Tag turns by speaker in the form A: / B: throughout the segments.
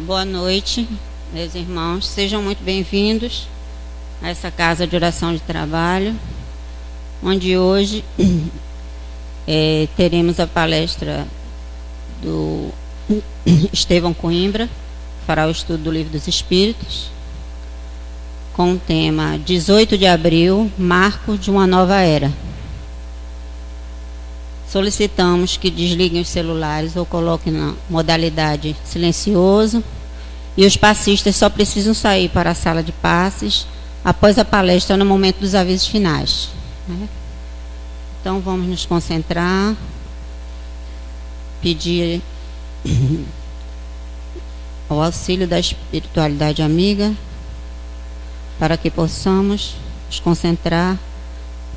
A: Boa noite, meus irmãos. Sejam muito bem-vindos a essa casa de oração de trabalho, onde hoje teremos a palestra do Estevão Coimbra, que fará o estudo do Livro dos Espíritos, com o tema 18 de abril, Marco de uma Nova Era. Solicitamos que desliguem os celulares ou coloquem na modalidade silencioso, e os passistas só precisam sair para a sala de passes após a palestra no momento dos avisos finais. Então vamos nos concentrar, pedir o auxílio da espiritualidade amiga para que possamos nos concentrar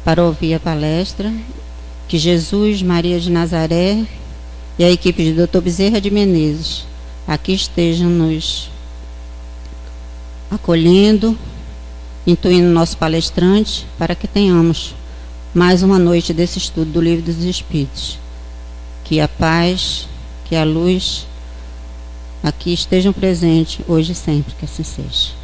A: para ouvir a palestra. Que Jesus, Maria de Nazaré e a equipe de Dr. Bezerra de Menezes aqui estejam nos acolhendo, intuindo o nosso palestrante, para que tenhamos mais uma noite desse estudo do Livro dos Espíritos. Que a paz, que a luz aqui estejam presentes hoje e sempre, que assim seja.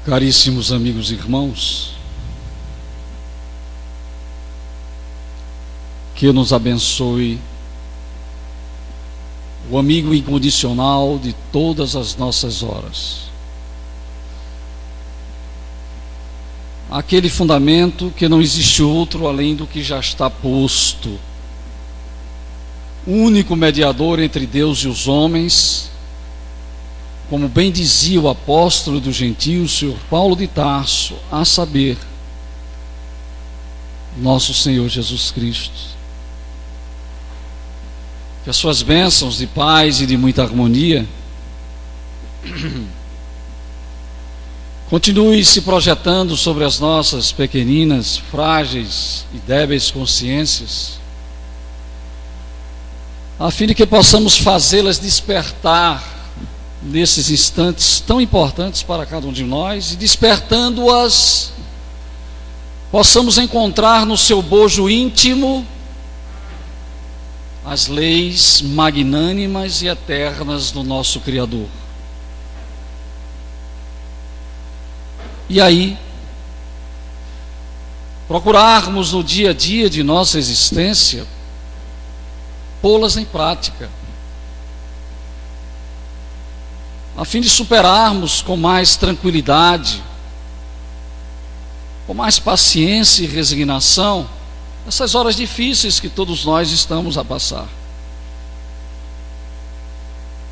B: Caríssimos amigos e irmãos, que nos abençoe o amigo incondicional de todas as nossas horas. Aquele fundamento que não existe outro além do que já está posto. O único mediador entre Deus e os homens, como bem dizia o apóstolo dos gentios, Senhor Paulo de Tarso, a saber, nosso Senhor Jesus Cristo. Que as suas bênçãos de paz e de muita harmonia continue se projetando sobre as nossas pequeninas, frágeis e débeis consciências, a fim de que possamos fazê-las despertar nesses instantes tão importantes para cada um de nós, e despertando-as, possamos encontrar no seu bojo íntimo as leis magnânimas e eternas do nosso Criador. E aí, procurarmos no dia a dia de nossa existência pô-las em prática, a fim de superarmos com mais tranquilidade, com mais paciência e resignação, essas horas difíceis que todos nós estamos a passar.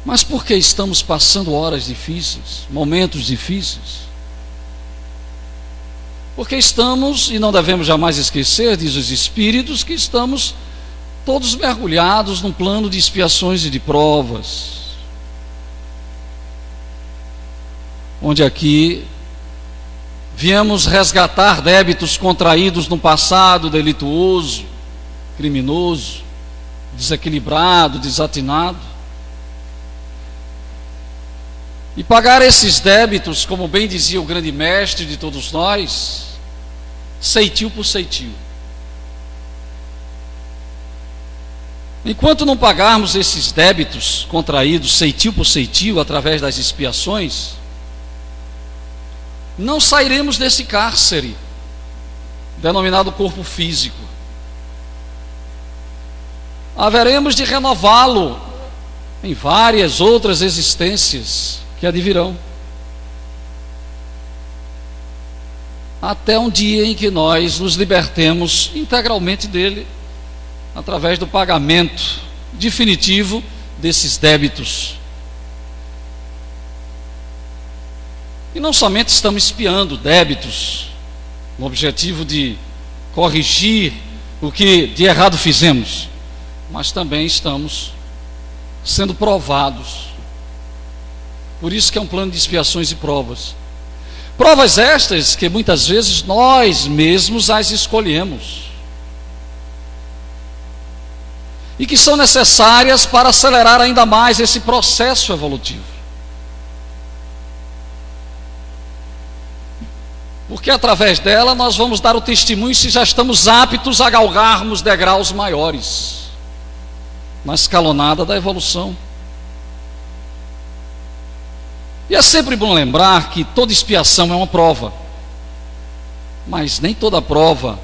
B: Mas por que estamos passando horas difíceis, momentos difíceis? Porque estamos, e não devemos jamais esquecer, diz os Espíritos, que estamos todos mergulhados num plano de expiações e de provas, onde aqui viemos resgatar débitos contraídos no passado delituoso, criminoso, desequilibrado, desatinado, e pagar esses débitos, como bem dizia o grande mestre de todos nós, ceitil por ceitil. Enquanto não pagarmos esses débitos contraídos ceitil por ceitil através das expiações, não sairemos desse cárcere denominado corpo físico. Haveremos de renová-lo em várias outras existências que advirão, até um dia em que nós nos libertemos integralmente dele, através do pagamento definitivo desses débitos. E não somente estamos espiando débitos, no objetivo de corrigir o que de errado fizemos, mas também estamos sendo provados. Por isso que é um plano de expiações e provas. Provas estas que muitas vezes nós mesmos as escolhemos. E que são necessárias para acelerar ainda mais esse processo evolutivo. Porque através dela nós vamos dar o testemunho se já estamos aptos a galgarmos degraus maiores na escalonada da evolução. E é sempre bom lembrar que toda expiação é uma prova, mas nem toda prova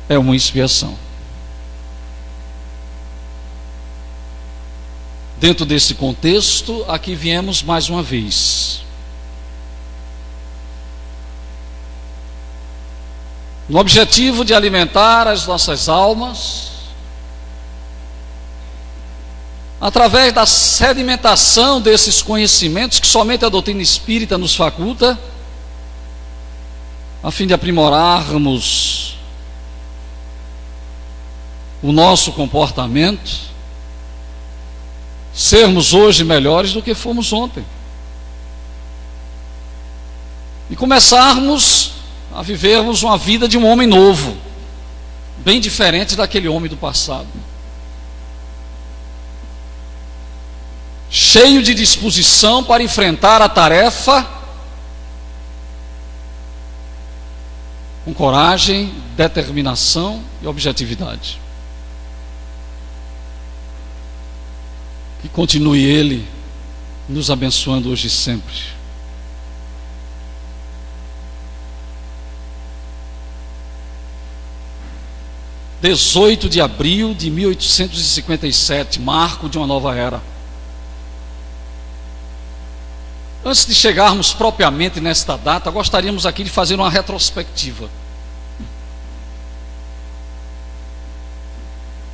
B: é uma expiação. Dentro desse contexto, aqui viemos mais uma vez. No objetivo de alimentar as nossas almas, através da sedimentação desses conhecimentos que somente a doutrina espírita nos faculta, a fim de aprimorarmos o nosso comportamento, sermos hoje melhores do que fomos ontem, e começarmos a vivermos uma vida de um homem novo, bem diferente daquele homem do passado, cheio de disposição para enfrentar a tarefa com coragem, determinação e objetividade. Que continue Ele nos abençoando hoje e sempre. – 18 de abril de 1857, marco de uma nova era. Antes de chegarmos propriamente nesta data, gostaríamos aqui de fazer uma retrospectiva,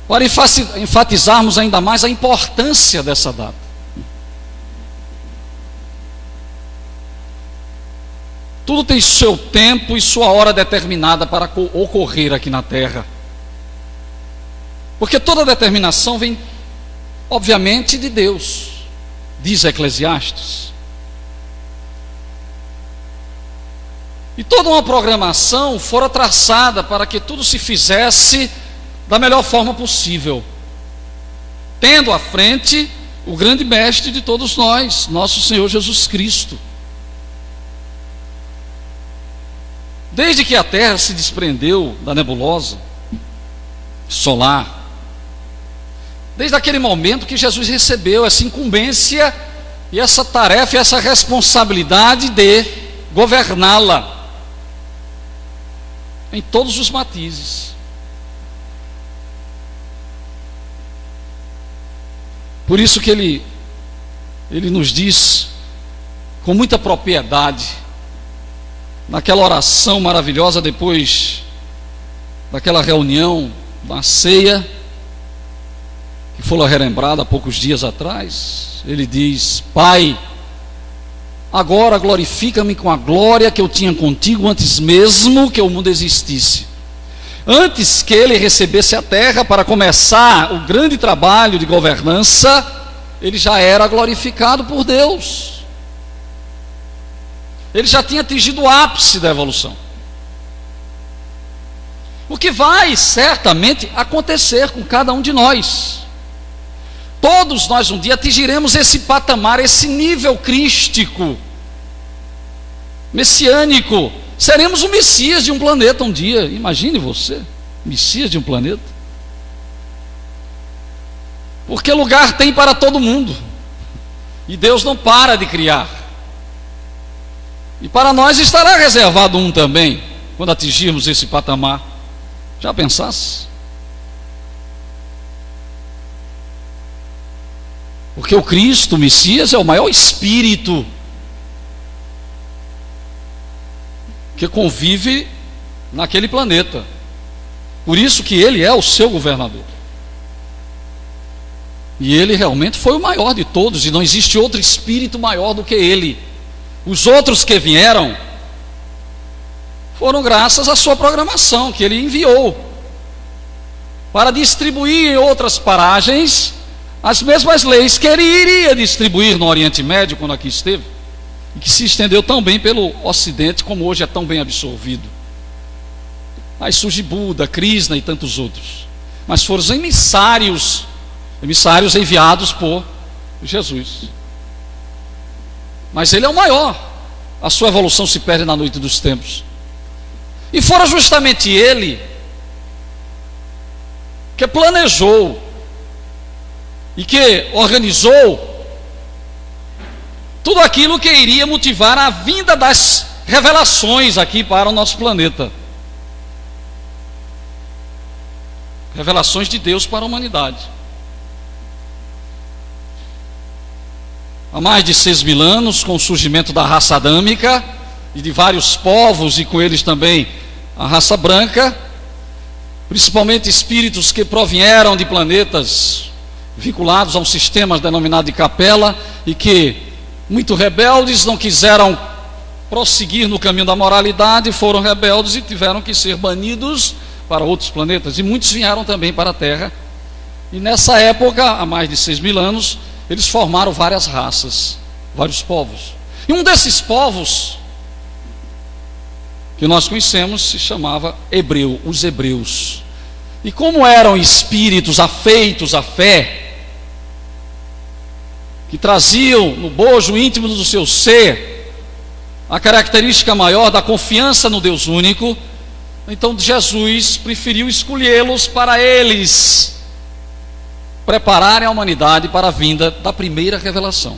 B: para enfatizarmos ainda mais a importância dessa data. Tudo tem seu tempo e sua hora determinada para ocorrer aqui na Terra, porque toda determinação vem, obviamente, de Deus, diz Eclesiastes. E toda uma programação fora traçada para que tudo se fizesse da melhor forma possível, tendo à frente o grande mestre de todos nós, nosso Senhor Jesus Cristo. Desde que a Terra se desprendeu da nebulosa solar, desde aquele momento que Jesus recebeu essa incumbência e essa tarefa e essa responsabilidade de governá-la em todos os matizes. Por isso que ele nos diz com muita propriedade, naquela oração maravilhosa depois daquela reunião da ceia, que foi relembrada há poucos dias atrás, ele diz: Pai, agora glorifica-me com a glória que eu tinha contigo antes mesmo que o mundo existisse. Antes que ele recebesse a terra para começar o grande trabalho de governança, ele já era glorificado por Deus. Ele já tinha atingido o ápice da evolução. O que vai certamente acontecer com cada um de nós. Todos nós um dia atingiremos esse patamar, esse nível crístico, messiânico. Seremos o Messias de um planeta um dia. Imagine você, Messias de um planeta. Porque lugar tem para todo mundo, e Deus não para de criar. E para nós estará reservado um também, quando atingirmos esse patamar. Já pensasse? Porque o Cristo, o Messias, é o maior espírito que convive naquele planeta. Por isso que ele é o seu governador. E ele realmente foi o maior de todos, e não existe outro espírito maior do que ele. Os outros que vieram foram graças à sua programação, que ele enviou para distribuir em outras paragens as mesmas leis que ele iria distribuir no Oriente Médio quando aqui esteve, e que se estendeu tão bem pelo Ocidente como hoje é tão bem absorvido. Aí surge Buda, Krishna e tantos outros, mas foram os emissários enviados por Jesus. Mas ele é o maior, a sua evolução se perde na noite dos tempos. E fora justamente ele que planejou e que organizou tudo aquilo que iria motivar a vinda das revelações aqui para o nosso planeta. Revelações de Deus para a humanidade. Há mais de 6.000 anos, com o surgimento da raça adâmica e de vários povos, e com eles também a raça branca, principalmente espíritos que provieram de planetas vinculados a um sistema denominado de capela, e que, muito rebeldes, não quiseram prosseguir no caminho da moralidade, foram rebeldes e tiveram que ser banidos para outros planetas, e muitos vieram também para a Terra. E nessa época, há mais de 6.000 anos, eles formaram várias raças, vários povos. E um desses povos que nós conhecemos se chamava hebreu, os hebreus. E como eram espíritos afeitos à fé, que traziam no bojo íntimo do seu ser a característica maior da confiança no Deus único, então Jesus preferiu escolhê-los para eles prepararem a humanidade para a vinda da primeira revelação,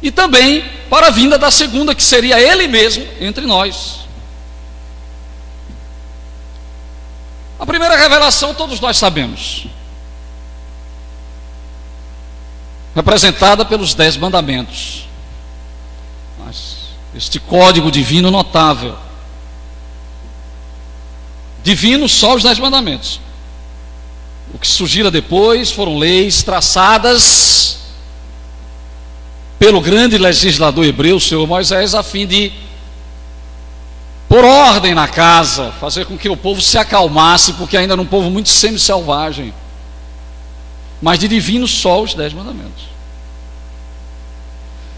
B: e também para a vinda da segunda, que seria ele mesmo entre nós. A primeira revelação todos nós sabemos, representada pelos 10 mandamentos, mas este código divino notável, divino só os 10 mandamentos. O que surgira depois foram leis traçadas pelo grande legislador hebreu, o Senhor Moisés, a fim de pôr ordem na casa, fazer com que o povo se acalmasse, porque ainda era um povo muito semi-selvagem. Mas de divino só os 10 mandamentos.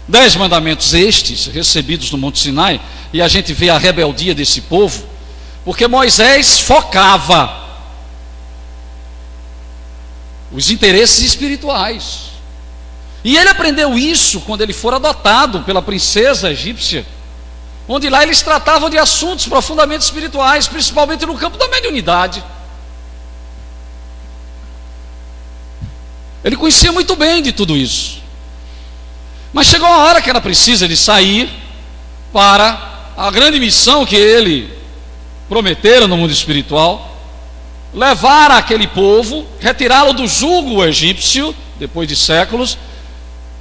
B: 10 mandamentos estes, recebidos no Monte Sinai, e a gente vê a rebeldia desse povo, porque Moisés focava os interesses espirituais. E ele aprendeu isso quando ele for adotado pela princesa egípcia, onde lá eles tratavam de assuntos profundamente espirituais, principalmente no campo da mediunidade. Ele conhecia muito bem de tudo isso. Mas chegou a hora que era preciso ele sair para a grande missão que ele prometera no mundo espiritual, levar aquele povo, retirá-lo do jugo egípcio, depois de séculos,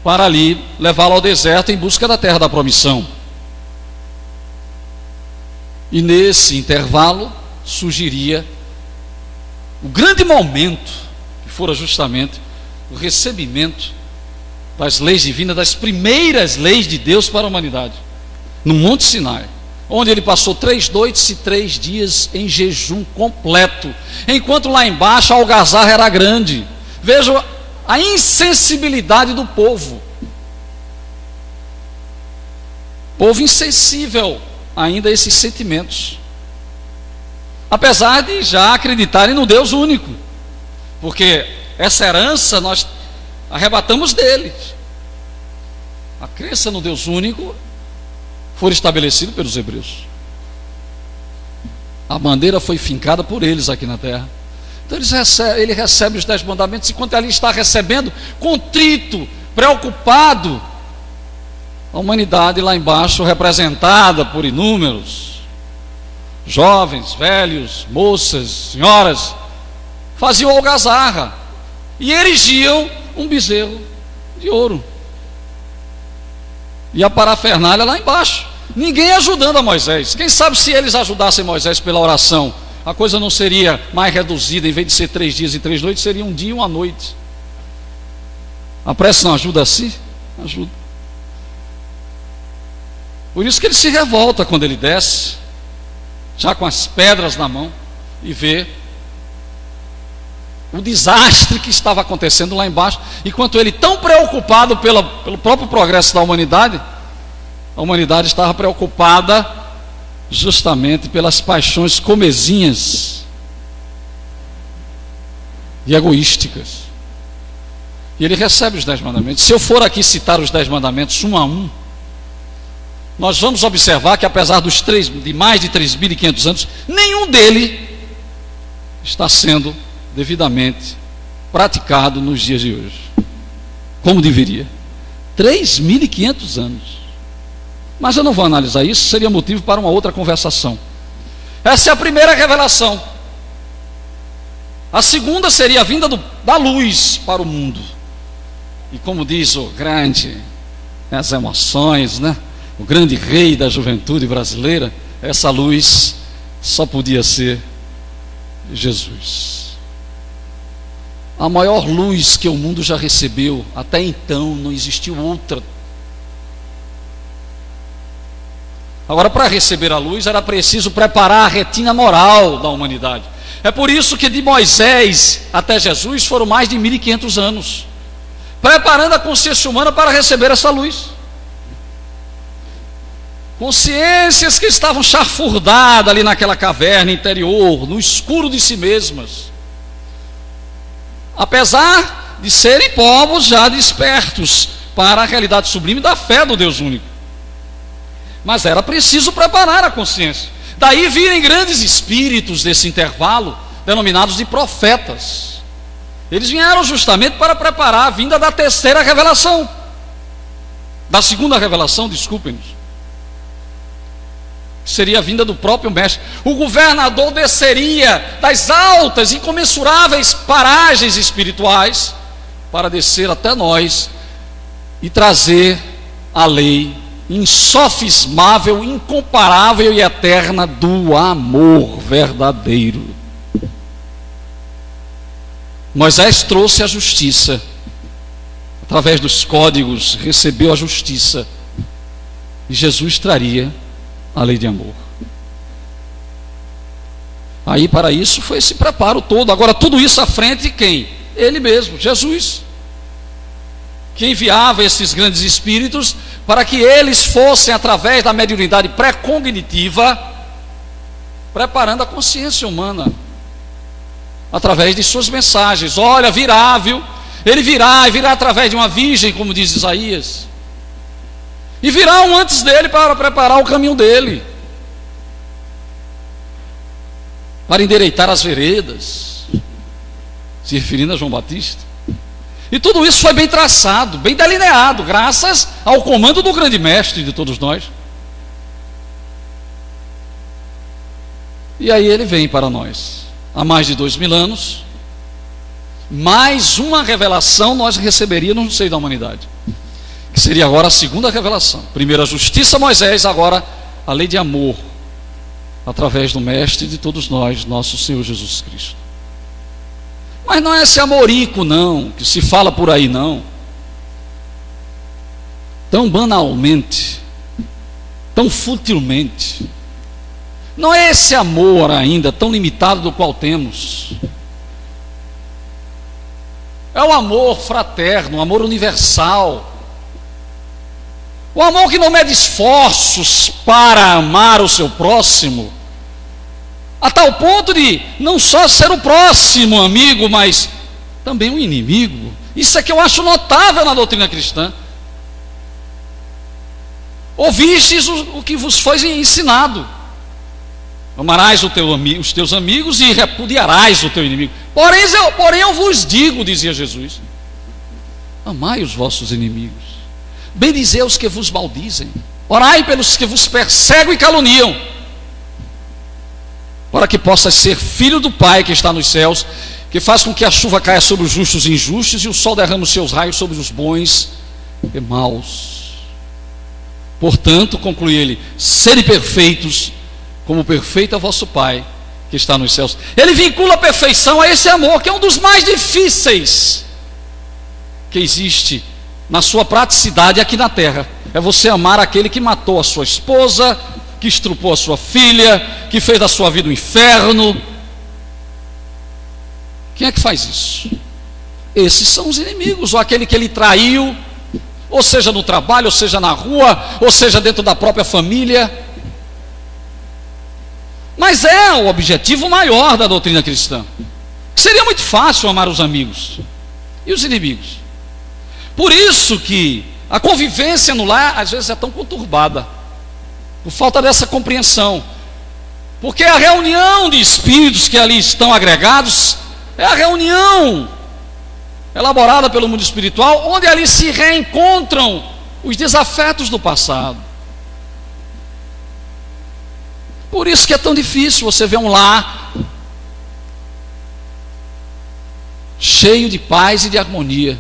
B: para ali levá-lo ao deserto em busca da terra da promissão. E nesse intervalo surgiria o grande momento, que fora justamente o recebimento das leis divinas, das primeiras leis de Deus para a humanidade, no Monte Sinai, onde ele passou 3 noites e 3 dias em jejum completo, enquanto lá embaixo a algazarra era grande. Vejam a insensibilidade do povo insensível ainda a esses sentimentos, apesar de já acreditarem no Deus único, porque essa herança nós arrebatamos deles. A crença no Deus único foi estabelecida pelos hebreus, a bandeira foi fincada por eles aqui na terra. Então ele recebe os 10 mandamentos, enquanto ali está recebendo, contrito, preocupado, a humanidade lá embaixo, representada por inúmeros jovens, velhos, moças, senhoras, faziam algazarra e erigiam um bezerro de ouro, e a parafernália lá embaixo, ninguém ajudando a Moisés. Quem sabe se eles ajudassem Moisés pela oração, a coisa não seria mais reduzida, em vez de ser 3 dias e 3 noites, seria 1 dia e 1 noite. A prece não ajuda assim? Ajuda. Por isso que ele se revolta quando ele desce, já com as pedras na mão, e vê o desastre que estava acontecendo lá embaixo, enquanto ele, tão preocupado pelo próprio progresso da humanidade, a humanidade estava preocupada justamente pelas paixões comezinhas e egoísticas. E ele recebe os 10 mandamentos. Se eu for aqui citar os 10 mandamentos um a um, nós vamos observar que, apesar de mais de 3.500 anos, nenhum dele está sendo devidamente praticado nos dias de hoje, como deveria. 3.500 anos. Mas eu não vou analisar isso, seria motivo para uma outra conversação. Essa é a primeira revelação. A segunda seria a vinda da luz para o mundo. E como diz o grande, as emoções, né? O grande rei da juventude brasileira, essa luz só podia ser Jesus. A maior luz que o mundo já recebeu, até então não existiu outra. Agora, para receber a luz, era preciso preparar a retina moral da humanidade. É por isso que de Moisés até Jesus foram mais de 1.500 anos, preparando a consciência humana para receber essa luz. Consciências que estavam chafurdadas ali naquela caverna interior, no escuro de si mesmas, apesar de serem povos já despertos para a realidade sublime da fé do Deus único. Mas era preciso preparar a consciência. Daí virem grandes espíritos desse intervalo, denominados de profetas. Eles vieram justamente para preparar a vinda da terceira revelação, da segunda revelação, desculpem-nos, seria a vinda do próprio mestre. O governador desceria das altas e incomensuráveis paragens espirituais para descer até nós e trazer a lei insofismável, incomparável e eterna do amor verdadeiro. Moisés trouxe a justiça, através dos códigos recebeu a justiça, e Jesus traria a lei de amor. Aí para isso foi esse preparo todo. Agora tudo isso à frente de quem? Ele mesmo, Jesus, que enviava esses grandes espíritos para que eles fossem, através da mediunidade pré-cognitiva, preparando a consciência humana, através de suas mensagens. Olha, virá, viu? Ele virá, e virá através de uma virgem, como diz Isaías. E virá um antes dele para preparar o caminho dele, para endireitar as veredas, se referindo a João Batista. E tudo isso foi bem traçado, bem delineado, graças ao comando do grande mestre de todos nós. E aí ele vem para nós. Há mais de 2.000 anos, mais uma revelação nós receberíamos no seio da humanidade, que seria agora a segunda revelação. Primeiro a justiça, Moisés, agora a lei de amor, através do mestre de todos nós, nosso Senhor Jesus Cristo. Mas não é esse amorico não, que se fala por aí não, tão banalmente, tão futilmente. Não é esse amor ainda tão limitado do qual temos. É o amor fraterno, o amor universal, o amor que não mede esforços para amar o seu próximo, a tal ponto de não só ser o próximo amigo, mas também um inimigo. Isso é que eu acho notável na doutrina cristã. Ouvistes o que vos foi ensinado: amarás os teus amigos e repudiarás o teu inimigo. Porém eu vos digo, dizia Jesus, amai os vossos inimigos, bendizei os que vos maldizem, orai pelos que vos perseguem e caluniam, para que possas ser filho do Pai que está nos céus, que faz com que a chuva caia sobre os justos e injustos e o sol derrame os seus raios sobre os bons e maus. Portanto, conclui ele, sede perfeitos, como perfeito é o vosso Pai que está nos céus. Ele vincula a perfeição a esse amor, que é um dos mais difíceis que existe na sua praticidade aqui na terra. É você amar aquele que matou a sua esposa, que estrupou a sua filha, que fez da sua vida um inferno. Quem é que faz isso? Esses são os inimigos, ou aquele que ele traiu, ou seja no trabalho, ou seja na rua, ou seja dentro da própria família. Mas é o objetivo maior da doutrina cristã. Seria muito fácil amar os amigos e os inimigos. Por isso que a convivência no lar às vezes é tão conturbada, por falta dessa compreensão. Porque a reunião de espíritos que ali estão agregados é a reunião elaborada pelo mundo espiritual, onde ali se reencontram os desafetos do passado. Por isso que é tão difícil você ver um lar cheio de paz e de harmonia.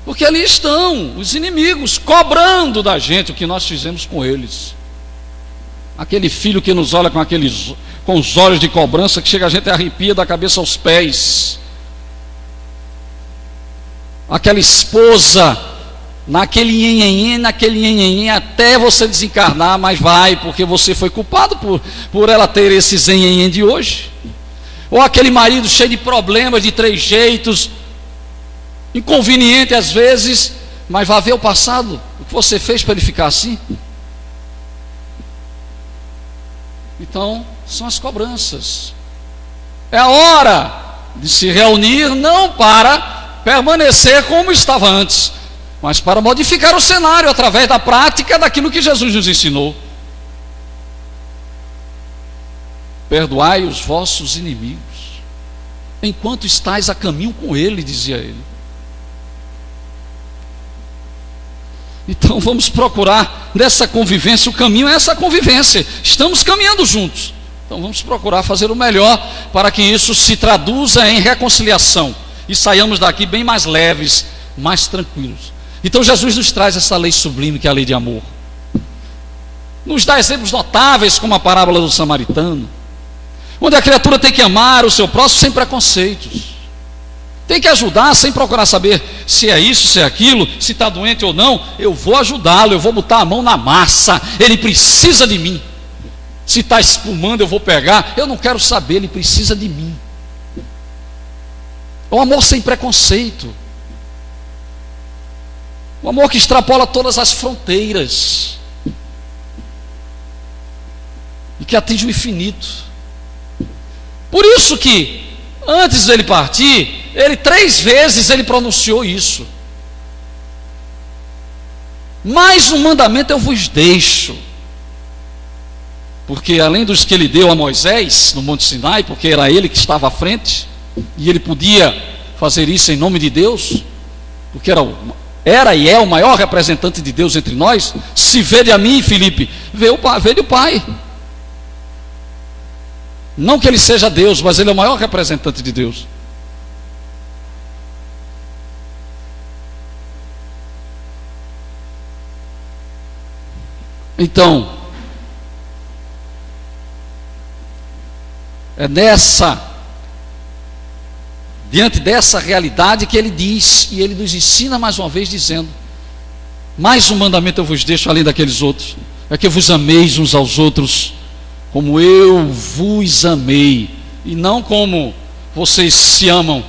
B: Porque ali estão os inimigos cobrando da gente o que nós fizemos com eles. Aquele filho que nos olha com os olhos de cobrança, que chega a gente arrepia da cabeça aos pés. Aquela esposa, naquele nhenhenhen, até você desencarnar, mas vai, porque você foi culpado por ela ter esse nhenhenhen de hoje. Ou aquele marido cheio de problemas, de trejeitos, inconveniente às vezes, mas vai ver o passado, o que você fez para ele ficar assim. Então, são as cobranças. É a hora de se reunir, não para permanecer como estava antes, mas para modificar o cenário através da prática daquilo que Jesus nos ensinou. Perdoai os vossos inimigos, enquanto estáis a caminho com ele, dizia ele. Então vamos procurar nessa convivência, o caminho é essa convivência, estamos caminhando juntos, então vamos procurar fazer o melhor para que isso se traduza em reconciliação e saiamos daqui bem mais leves, mais tranquilos. Então Jesus nos traz essa lei sublime que é a lei de amor, nos dá exemplos notáveis como a parábola do samaritano, onde a criatura tem que amar o seu próximo sem preconceitos, tem que ajudar sem procurar saber se é isso, se é aquilo, se está doente ou não. Eu vou ajudá-lo, eu vou botar a mão na massa, ele precisa de mim. Se está espumando eu vou pegar, eu não quero saber, ele precisa de mim. É um amor sem preconceito, um amor que extrapola todas as fronteiras e que atinge o infinito. Por isso que antes dele partir, 3 vezes ele pronunciou isso. Mais um mandamento eu vos deixo. Porque além dos que ele deu a Moisés no Monte Sinai, porque era ele que estava à frente, e ele podia fazer isso em nome de Deus, porque era e é o maior representante de Deus entre nós. Se vede a mim, Filipe, vede o Pai. Não que ele seja Deus, mas ele é o maior representante de Deus. Então, é diante dessa realidade que ele diz, e ele nos ensina mais uma vez dizendo: mais um mandamento eu vos deixo além daqueles outros, é que vos ameis uns aos outros como eu vos amei, e não como vocês se amam,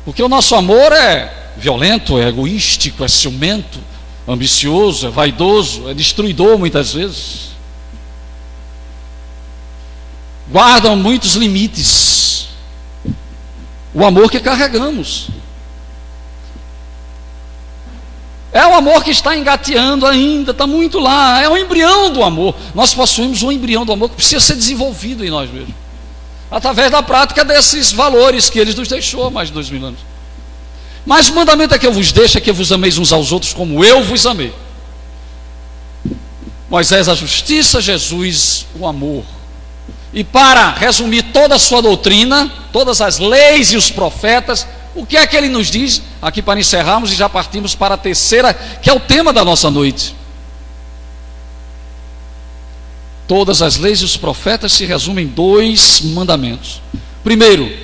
B: porque o nosso amor é violento, é egoístico, é ciumento, ambicioso, é vaidoso, é destruidor muitas vezes, guardam muitos limites o amor que carregamos. É um amor que está engateando ainda, está muito lá, é o embrião do amor. Nós possuímos um embrião do amor que precisa ser desenvolvido em nós mesmos, através da prática desses valores que ele nos deixou há mais de 2000 anos. Mas o mandamento é que eu vos deixo, é que vos ameis uns aos outros como eu vos amei. Moisés a justiça, Jesus o amor. E para resumir toda a sua doutrina, todas as leis e os profetas, o que é que ele nos diz? Aqui para encerrarmos e já partimos para a terceira, que é o tema da nossa noite. Todas as leis e os profetas se resumem em 2 mandamentos. Primeiro,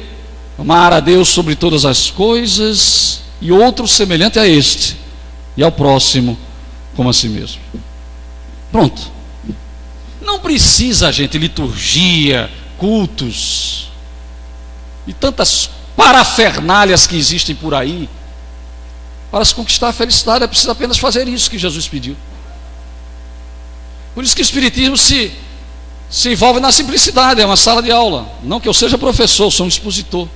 B: amar a Deus sobre todas as coisas e outro semelhante a este, e ao próximo como a si mesmo. Pronto. Não precisa, gente, liturgia, cultos e tantas parafernálias que existem por aí. Para se conquistar a felicidade é preciso apenas fazer isso que Jesus pediu. Por isso que o Espiritismo se envolve na simplicidade, é uma sala de aula. Não que eu seja professor, eu sou um expositor.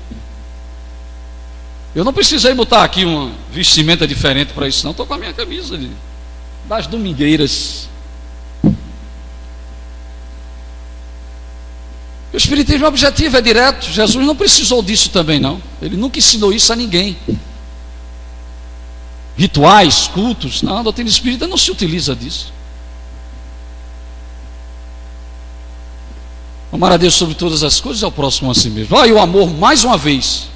B: Eu não precisei botar aqui uma vestimenta diferente para isso, não. Estou com a minha camisa das domingueiras. O Espiritismo objetivo, é direto. Jesus não precisou disso também, não. Ele nunca ensinou isso a ninguém. Rituais, cultos, não, a doutrina espírita não se utiliza disso. Amar a Deus sobre todas as coisas e ao próximo a si mesmo. Olha, e o amor, mais uma vez.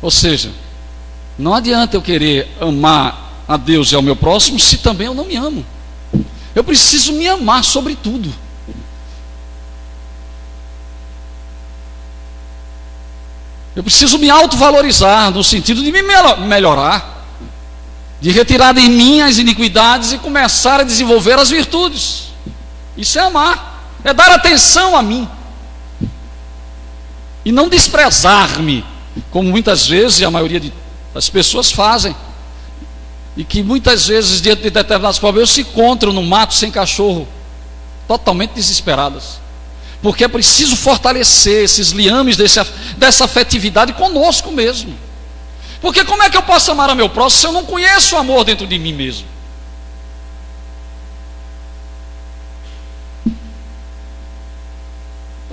B: Ou seja, não adianta eu querer amar a Deus e ao meu próximo se também eu não me amo. Eu preciso me amar sobre tudo. Eu preciso me autovalorizar no sentido de me melhorar, de retirar de mim as iniquidades e começar a desenvolver as virtudes. Isso é amar, é dar atenção a mim e não desprezar-me, como muitas vezes a maioria das pessoas fazem, e que muitas vezes diante de determinados problemas se encontram no mato sem cachorro, totalmente desesperadas, porque é preciso fortalecer esses liames dessa afetividade conosco mesmo. Porque como é que eu posso amar a meu próximo se eu não conheço o amor dentro de mim mesmo?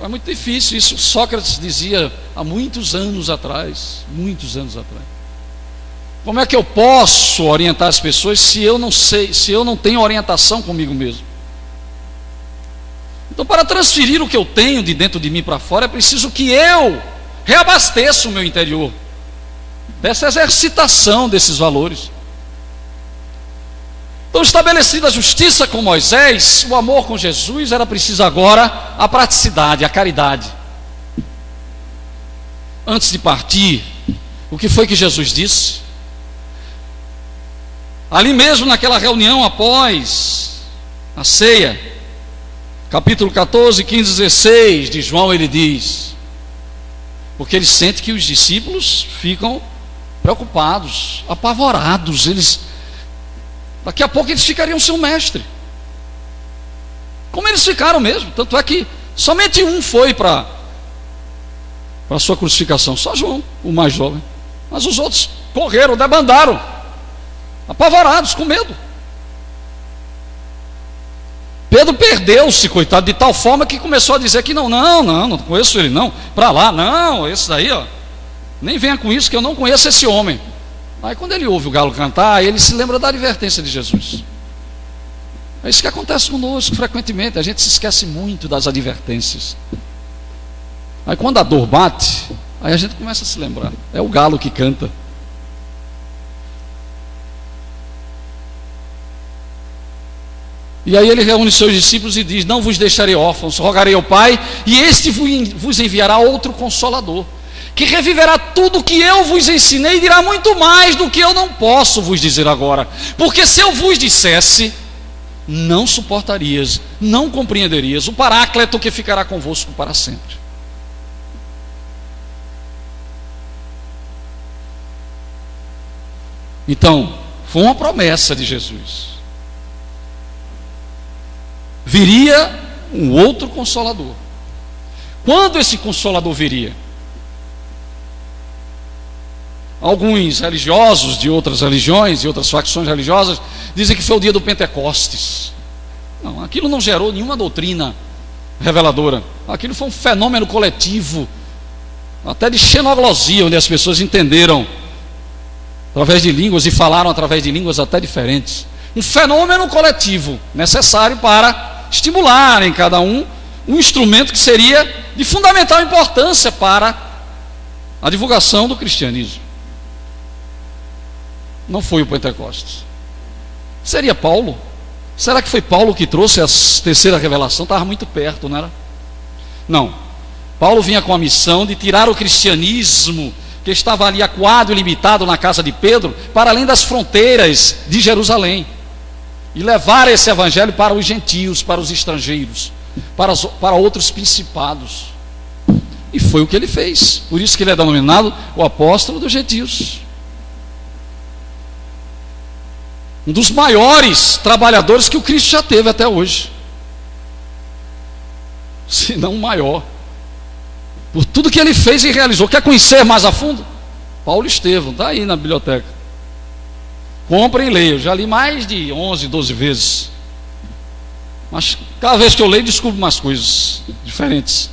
B: É muito difícil isso. Sócrates dizia há muitos anos atrás. Como é que eu posso orientar as pessoas se eu não sei, se eu não tenho orientação comigo mesmo? Então, para transferir o que eu tenho de dentro de mim para fora, é preciso que eu reabasteça o meu interior dessa exercitação desses valores. Então, estabelecida a justiça com Moisés, o amor com Jesus, era preciso agora a praticidade, a caridade. Antes de partir, o que foi que Jesus disse? Ali mesmo naquela reunião após a ceia, capítulo 14, 15, 16 de João, ele diz, porque ele sente que os discípulos ficam preocupados, apavorados, daqui a pouco eles ficariam sem o mestre, como eles ficaram mesmo. Tanto é que somente um foi para a sua crucificação, só João, o mais jovem, mas os outros correram, debandaram, apavorados, com medo. Pedro perdeu-se, coitado, de tal forma que começou a dizer que não conheço ele não, para lá, não, esse daí, ó, nem venha com isso que eu não conheço esse homem. Aí quando ele ouve o galo cantar, ele se lembra da advertência de Jesus. É isso que acontece conosco frequentemente, a gente se esquece muito das advertências. Aí quando a dor bate, aí a gente começa a se lembrar, é o galo que canta. E aí ele reúne seus discípulos e diz: não vos deixarei órfãos, rogarei ao Pai, e este vos enviará outro Consolador, que reviverá tudo o que eu vos ensinei e dirá muito mais do que eu não posso vos dizer agora. Porque se eu vos dissesse, não suportarias, não compreenderias o Paráclito que ficará convosco para sempre. Então, foi uma promessa de Jesus. Viria um outro Consolador. Quando esse Consolador viria? Alguns religiosos de outras religiões e outras facções religiosas dizem que foi o dia do Pentecostes. Não, aquilo não gerou nenhuma doutrina reveladora. Aquilo foi um fenômeno coletivo, até de xenoglosia, onde as pessoas entenderam através de línguas e falaram através de línguas até diferentes. Um fenômeno coletivo necessário para estimular em cada um instrumento que seria de fundamental importância para a divulgação do cristianismo. Não foi o Pentecostes. Seria Paulo? Será que foi Paulo que trouxe a terceira revelação? Estava muito perto, não era? Não. Paulo vinha com a missão de tirar o cristianismo que estava ali acuado e limitado na casa de Pedro, para além das fronteiras de Jerusalém, e levar esse evangelho para os gentios, para os estrangeiros, para outros principados. E foi o que ele fez. Por isso que ele é denominado o apóstolo dos gentios. Um dos maiores trabalhadores que o Cristo já teve até hoje, se não o maior, por tudo que ele fez e realizou. Quer conhecer mais a fundo? Paulo Estevão, está aí na biblioteca. Comprem e leiam. Eu já li mais de 11, 12 vezes. Mas cada vez que eu leio, descubro mais coisas diferentes.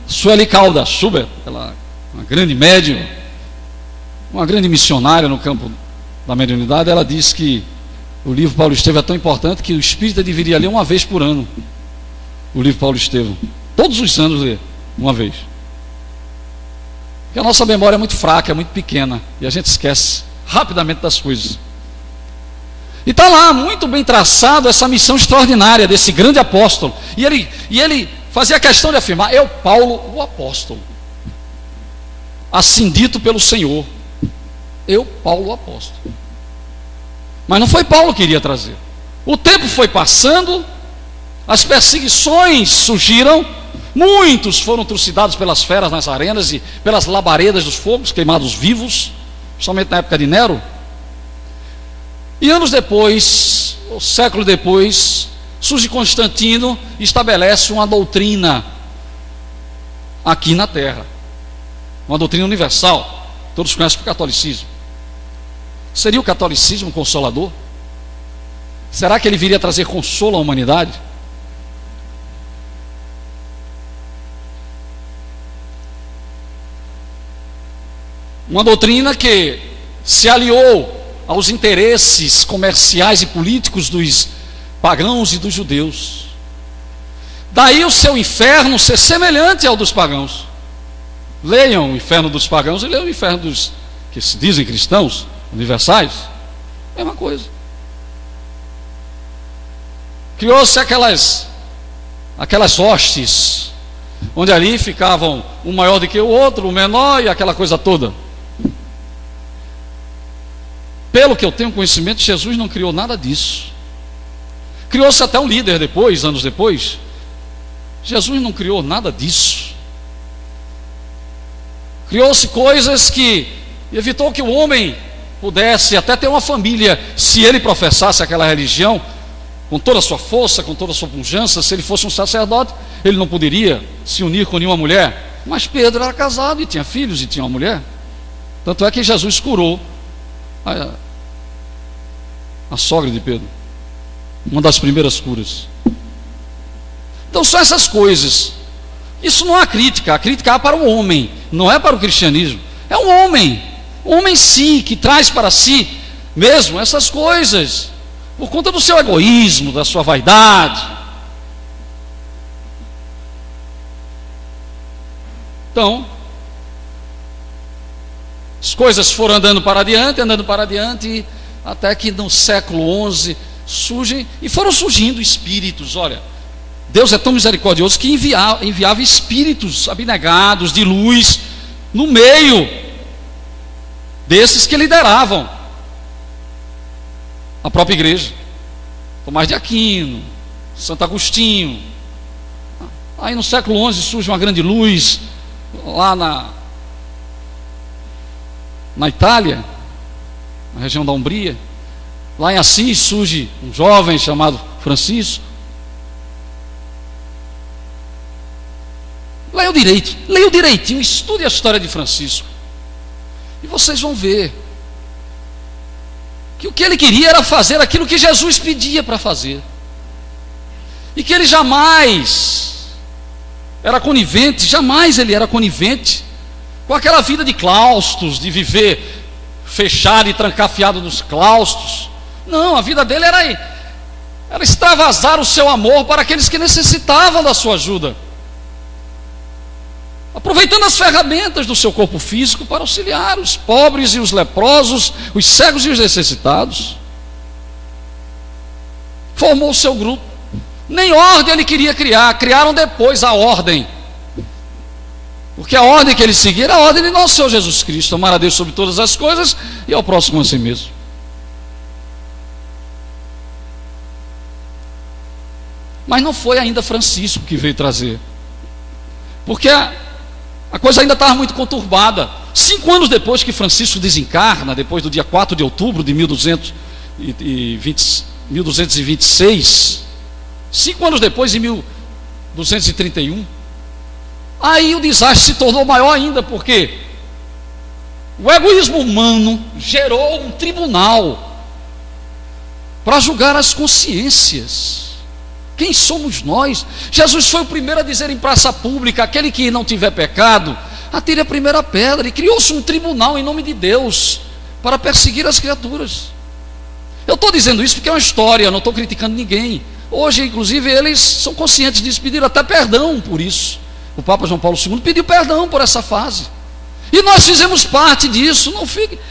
B: Sueli Caldas Schubert, ela é uma grande médium, uma grande missionária no campo da mediunidade. Ela diz que o livro Paulo Estevão é tão importante que o espírita deveria ler uma vez por ano o livro Paulo Estevão. Todos os anos ler uma vez. Porque a nossa memória é muito fraca, é muito pequena, e a gente esquece rapidamente das coisas. E está lá muito bem traçado essa missão extraordinária desse grande apóstolo. E ele fazia questão de afirmar: eu, Paulo, o apóstolo, assim dito pelo Senhor. Eu, Paulo, o apóstolo. Mas não foi Paulo que iria trazer. O tempo foi passando, as perseguições surgiram, muitos foram trucidados pelas feras nas arenas e pelas labaredas dos fogos, queimados vivos, somente na época de Nero. E anos depois, ou século depois, surge Constantino e estabelece uma doutrina aqui na Terra, uma doutrina universal, todos conhecem o catolicismo. Seria o catolicismo consolador? Será que ele viria trazer consolo à humanidade? Uma doutrina que se aliou aos interesses comerciais e políticos dos pagãos e dos judeus. Daí o seu inferno ser semelhante ao dos pagãos. Leiam o inferno dos pagãos e leiam o inferno dos que se dizem cristãos universais. Mesma coisa. Criou-se aquelas hostes, onde ali ficavam um maior do que o outro, o menor e aquela coisa toda. Pelo que eu tenho conhecimento, Jesus não criou nada disso. Criou-se até um líder depois, anos depois. Jesus não criou nada disso. Criou-se coisas que evitou que o homem pudesse até ter uma família, se ele professasse aquela religião, com toda a sua força, com toda a sua pujança. Se ele fosse um sacerdote, ele não poderia se unir com nenhuma mulher. Mas Pedro era casado e tinha filhos e tinha uma mulher. Tanto é que Jesus curou a sogra de Pedro, uma das primeiras curas. Então são essas coisas. Isso não há crítica, a crítica há para o homem, não é para o cristianismo. É um homem sim, que traz para si mesmo essas coisas, por conta do seu egoísmo, da sua vaidade. Então, as coisas foram andando para adiante, até que no século XI surgem, e foram surgindo espíritos. Olha, Deus é tão misericordioso que enviava espíritos abnegados, de luz, no meio desses que lideravam a própria igreja. Tomás de Aquino, Santo Agostinho. Aí no século XI surge uma grande luz, lá na Itália, na região da Umbria. Lá em Assis surge um jovem chamado Francisco. Leiam direitinho, estude a história de Francisco, e vocês vão ver que o que ele queria era fazer aquilo que Jesus pedia para fazer, e que ele jamais era conivente com aquela vida de claustros, de viver fechado e trancafiado nos claustros. Não, a vida dele era extravasar o seu amor para aqueles que necessitavam da sua ajuda, aproveitando as ferramentas do seu corpo físico para auxiliar os pobres e os leprosos, os cegos e os necessitados. Formou o seu grupo. Nem ordem ele queria criar, criaram depois a ordem. Porque a ordem que ele seguia era a ordem de nosso Senhor Jesus Cristo: amar a Deus sobre todas as coisas e ao próximo a si mesmo. Mas não foi ainda Francisco que veio trazer, porque a coisa ainda estava muito conturbada. 5 anos depois que Francisco desencarna, depois do dia 4 de outubro de 1226, 5 anos depois, em 1231, aí o desastre se tornou maior ainda, porque o egoísmo humano gerou um tribunal para julgar as consciências. Quem somos nós? Jesus foi o primeiro a dizer em praça pública: aquele que não tiver pecado, atire a primeira pedra. E criou-se um tribunal em nome de Deus para perseguir as criaturas. Eu estou dizendo isso porque é uma história, não estou criticando ninguém. Hoje, inclusive, eles são conscientes disso, pediram até perdão por isso. O Papa João Paulo II pediu perdão por essa fase. E nós fizemos parte disso,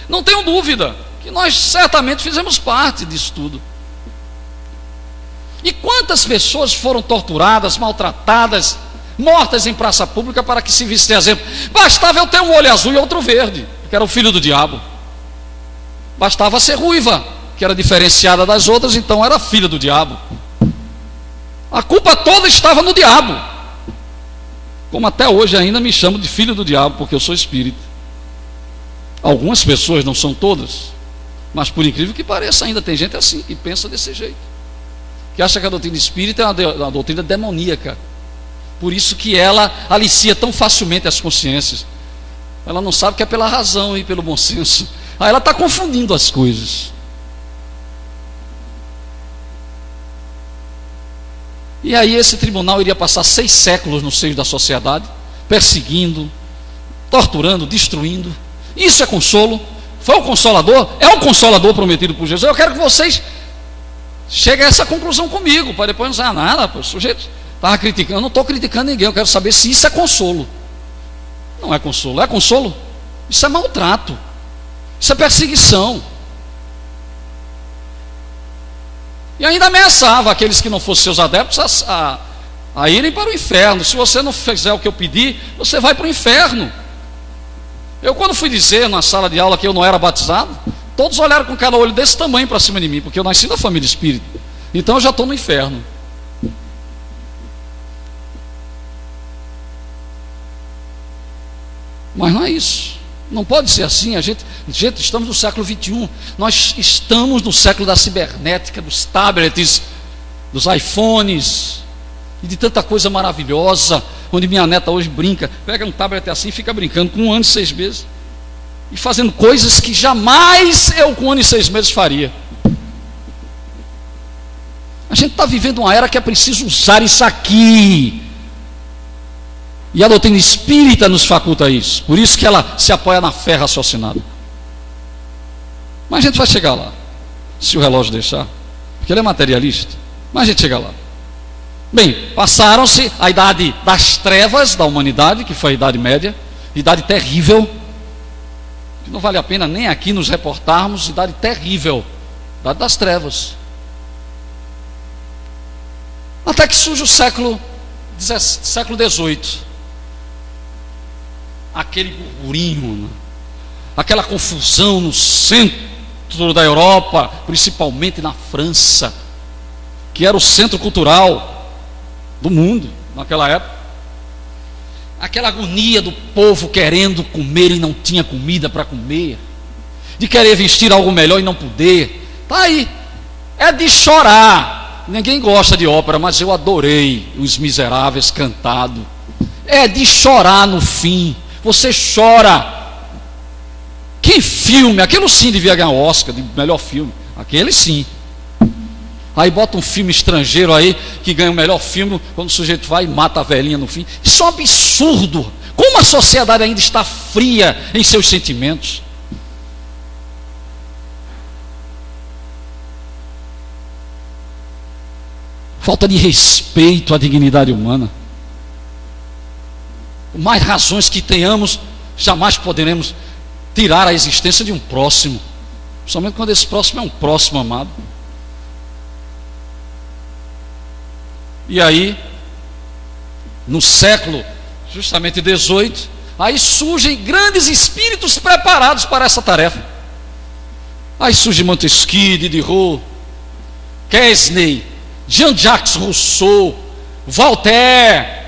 B: não tenham dúvida, que nós certamente fizemos parte disso tudo. E quantas pessoas foram torturadas, maltratadas, mortas em praça pública para que se visse de exemplo? Bastava eu ter um olho azul e outro verde, que era o filho do diabo. Bastava ser ruiva, que era diferenciada das outras, então era filha do diabo. A culpa toda estava no diabo. Como até hoje ainda me chamam de filho do diabo, porque eu sou espírita. Algumas pessoas, não são todas, mas por incrível que pareça, ainda tem gente assim, que pensa desse jeito, que acha que a doutrina espírita é uma doutrina demoníaca. Por isso que ela alicia tão facilmente as consciências. Ela não sabe que é pela razão e pelo bom senso. Aí ela está confundindo as coisas. E aí esse tribunal iria passar 6 séculos no seio da sociedade, perseguindo, torturando, destruindo. Isso é consolo? Foi o Consolador? É o Consolador prometido por Jesus? Eu quero que vocês cheguem a essa conclusão comigo, para depois não dizer nada, pô, o sujeito estava criticando. Eu não estou criticando ninguém, eu quero saber se isso é consolo. Não é consolo. É consolo? Isso é maltrato, isso é perseguição. E ainda ameaçava aqueles que não fossem seus adeptos a irem para o inferno. Se você não fizer o que eu pedi, você vai para o inferno. Eu, quando fui dizer na sala de aula que eu não era batizado, todos olharam com cada olho desse tamanho para cima de mim, porque eu nasci na família espírita. Então eu já estou no inferno. Mas não é isso. Não pode ser assim. Gente, estamos no século XXI. Nós estamos no século da cibernética, dos tablets, dos iPhones e de tanta coisa maravilhosa, onde minha neta hoje brinca, pega um tablet assim e fica brincando com 1 ano e 6 meses e fazendo coisas que jamais eu com 1 ano e 6 meses faria. A gente está vivendo uma era que é preciso usar isso aqui, e a doutrina espírita nos faculta isso. Por isso que ela se apoia na fé raciocinada. Mas a gente vai chegar lá, se o relógio deixar, porque ele é materialista. Mas a gente chega lá. Bem, passaram-se a idade das trevas da humanidade, que foi a Idade Média, idade terrível, que não vale a pena nem aqui nos reportarmos. Idade terrível, idade das trevas. Até que surge o século XVIII. Aquele burburinho, aquela confusão no centro da Europa, principalmente na França, que era o centro cultural do mundo naquela época. Aquela agonia do povo querendo comer e não tinha comida para comer, de querer vestir algo melhor e não poder. Está aí, é de chorar. Ninguém gosta de ópera, mas eu adorei Os Miseráveis cantado. É de chorar no fim. Você chora. Que filme, aquele sim devia ganhar o Oscar de melhor filme, aquele sim. Aí bota um filme estrangeiro aí que ganha o melhor filme, quando o sujeito vai e mata a velhinha no fim. Isso é um absurdo. Como a sociedade ainda está fria em seus sentimentos. Falta de respeito à dignidade humana. Por mais razões que tenhamos, jamais poderemos tirar a existência de um próximo, somente quando esse próximo é um próximo amado. E aí, no século justamente 18, aí surgem grandes espíritos preparados para essa tarefa. Aí surge Montesquieu, Diderot, Quesnay, Jean-Jacques Rousseau, Voltaire.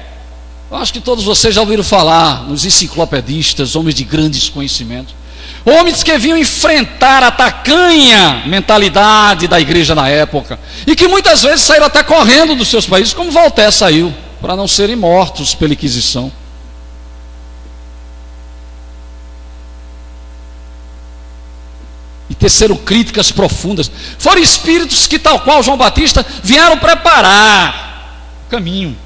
B: Eu acho que todos vocês já ouviram falar nos enciclopedistas, homens de grandes conhecimentos. Homens que vinham enfrentar a tacanha mentalidade da igreja na época, e que muitas vezes saíram até correndo dos seus países, como Voltaire saiu, para não serem mortos pela Inquisição. E teceram críticas profundas. Foram espíritos que, tal qual João Batista, vieram preparar o caminho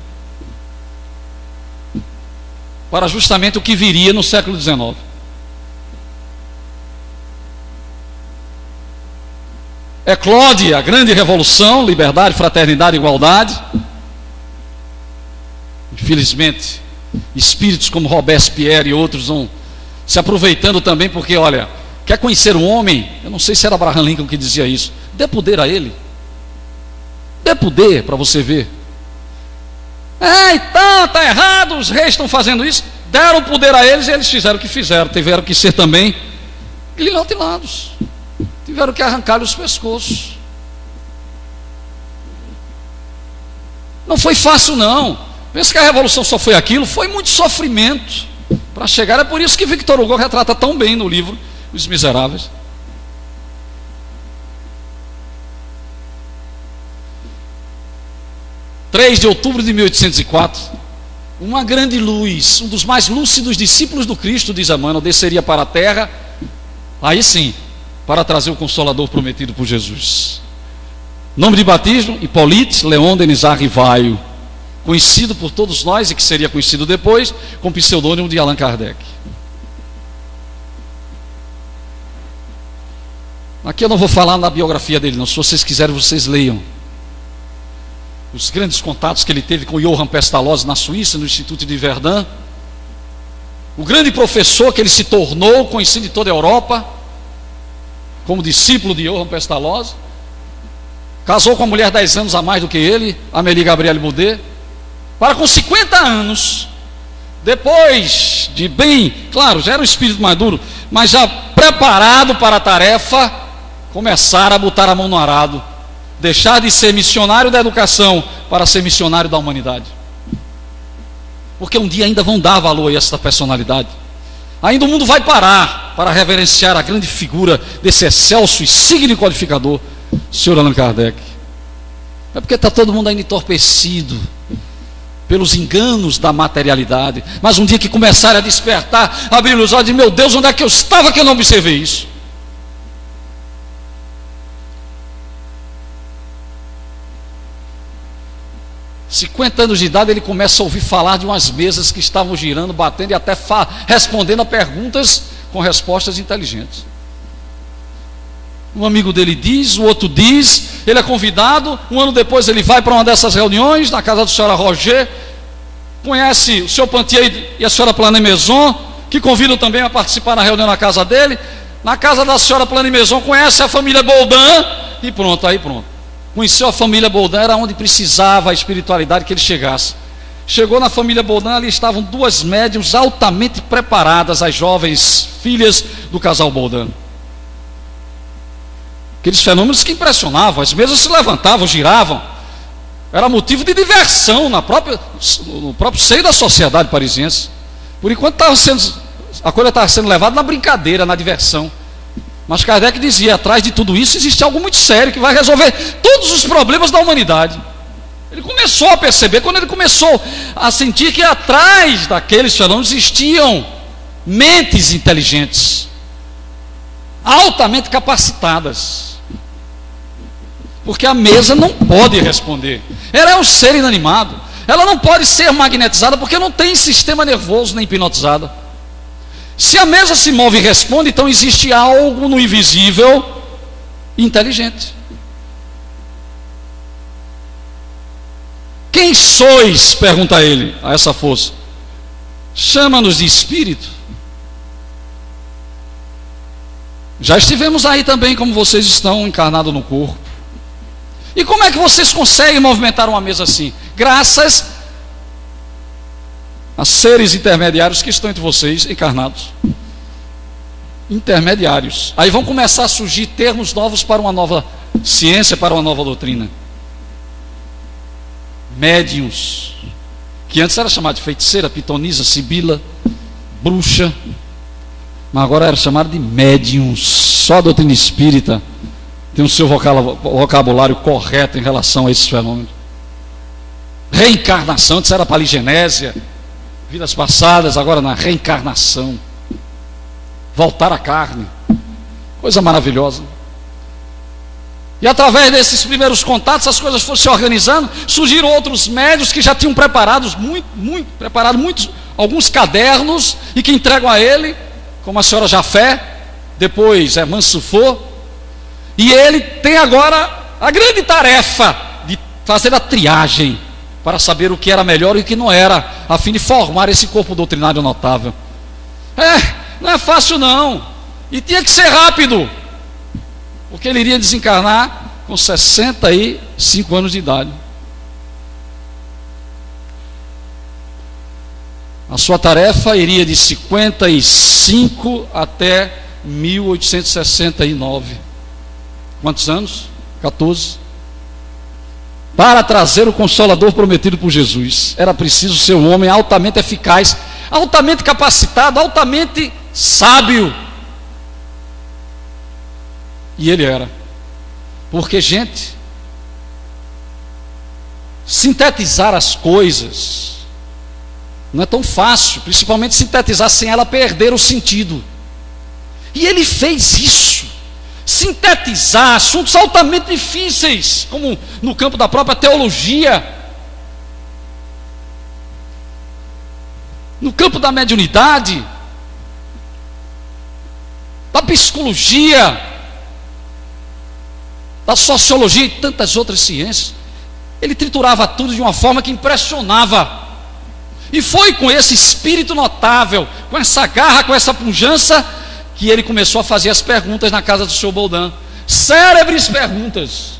B: para justamente o que viria no século XIX. Eclode a grande revolução, liberdade, fraternidade, igualdade. Infelizmente, espíritos como Robespierre e outros vão se aproveitando também, porque, olha, quer conhecer um homem? Eu não sei se era Abraham Lincoln que dizia isso. Dê poder a ele. Dê poder para você ver. Então, está errado, os reis estão fazendo isso. Deram poder a eles e eles fizeram o que fizeram. Tiveram que ser também guilhotinados. Tiveram que arrancar os pescoços. Não foi fácil, não. Pensa que a revolução só foi aquilo? Foi muito sofrimento para chegar. É por isso que Victor Hugo retrata tão bem no livro Os Miseráveis. (3 de outubro de 1804), uma grande luz, um dos mais lúcidos discípulos do Cristo, diz Emmanuel, desceria para a terra, aí sim, para trazer o Consolador prometido por Jesus. Nome de batismo: Hippolyte Léon Denisard Rivaio, conhecido por todos nós e que seria conhecido depois com o pseudônimo de Allan Kardec. Aqui eu não vou falar na biografia dele, não. Se vocês quiserem, vocês leiam os grandes contatos que ele teve com Johann Pestalozzi na Suíça, no Instituto de Verdun, o grande professor que ele se tornou, conhecido em toda a Europa como discípulo de Johann Pestalozzi. Casou com uma mulher 10 anos a mais do que ele, Amélie Gabrielle Boudet, para com 50 anos, depois de bem, claro, já era um espírito maduro, mas já preparado para a tarefa, começar a botar a mão no arado, deixar de ser missionário da educação para ser missionário da humanidade. Porque um dia ainda vão dar valor a essa personalidade. Ainda o mundo vai parar para reverenciar a grande figura desse excelso e signo codificador, Sr. Allan Kardec. É porque está todo mundo ainda entorpecido pelos enganos da materialidade. Mas um dia que começarem a despertar, abrir os olhos e dizer: meu Deus, onde é que eu estava que eu não observei isso? Com 50 anos de idade, ele começa a ouvir falar de umas mesas que estavam girando, batendo e até respondendo a perguntas com respostas inteligentes. Um amigo dele diz, o outro diz, ele é convidado, um ano depois ele vai para uma dessas reuniões, na casa da senhora Roger, conhece o senhor Pantier e a senhora Planet-Maison, que convidam também a participar na reunião na casa dele. Na casa da senhora Planet-Maison, conhece a família Baudin, e pronto, aí pronto. Conheceu a família Baudin, era onde precisava a espiritualidade que ele chegasse. Chegou na família Baudin, ali estavam duas médiuns altamente preparadas, as jovens filhas do casal Baudin. Aqueles fenômenos que impressionavam, as mesas se levantavam, giravam. Era motivo de diversão no próprio seio da sociedade parisiense. Por enquanto a coisa estava sendo levada na brincadeira, na diversão. Mas Kardec dizia: atrás de tudo isso existe algo muito sério que vai resolver todos os problemas da humanidade. Ele começou a perceber, quando ele começou a sentir que atrás daqueles fenômenos existiam mentes inteligentes, altamente capacitadas. Porque a mesa não pode responder. Ela é um ser inanimado. Ela não pode ser magnetizada porque não tem sistema nervoso nem hipnotizada. Se a mesa se move e responde, então existe algo no invisível inteligente. Quem sois? Pergunta ele a essa força. Chama-nos de espírito. Já estivemos aí também, como vocês estão, encarnados no corpo. E como é que vocês conseguem movimentar uma mesa assim? Graças a seres intermediários que estão entre vocês, encarnados. Intermediários. Aí vão começar a surgir termos novos para uma nova ciência, para uma nova doutrina. Médiuns, que antes era chamado de feiticeira, pitonisa, sibila, bruxa, mas agora era chamado de médiuns. Só a doutrina espírita tem o seu vocabulário correto em relação a esses fenômenos. Reencarnação, antes era paligenésia, vidas passadas, agora na reencarnação. Voltar à carne, coisa maravilhosa. E através desses primeiros contatos, as coisas foram se organizando, surgiram outros médios que já tinham preparado muitos, alguns cadernos, e que entregam a ele, como a senhora Jafé, depois Mansufo, e ele tem agora a grande tarefa de fazer a triagem, para saber o que era melhor e o que não era, a fim de formar esse corpo doutrinário notável. Não é fácil não, e tinha que ser rápido, porque ele iria desencarnar com 65 anos de idade. A sua tarefa iria de 55 até 1869. Quantos anos? 14. Para trazer o Consolador prometido por Jesus, era preciso ser um homem altamente eficaz, altamente capacitado, altamente sábio. E ele era. Porque, gente, sintetizar as coisas não é tão fácil, principalmente sintetizar sem ela perder o sentido. E ele fez isso. Sintetizar assuntos altamente difíceis, como no campo da própria teologia, no campo da mediunidade, da psicologia, da sociologia e tantas outras ciências. Ele triturava tudo de uma forma que impressionava. E foi com esse espírito notável, com essa garra, com essa pujança, que ele começou a fazer as perguntas na casa do senhor Baudin. Célebres perguntas,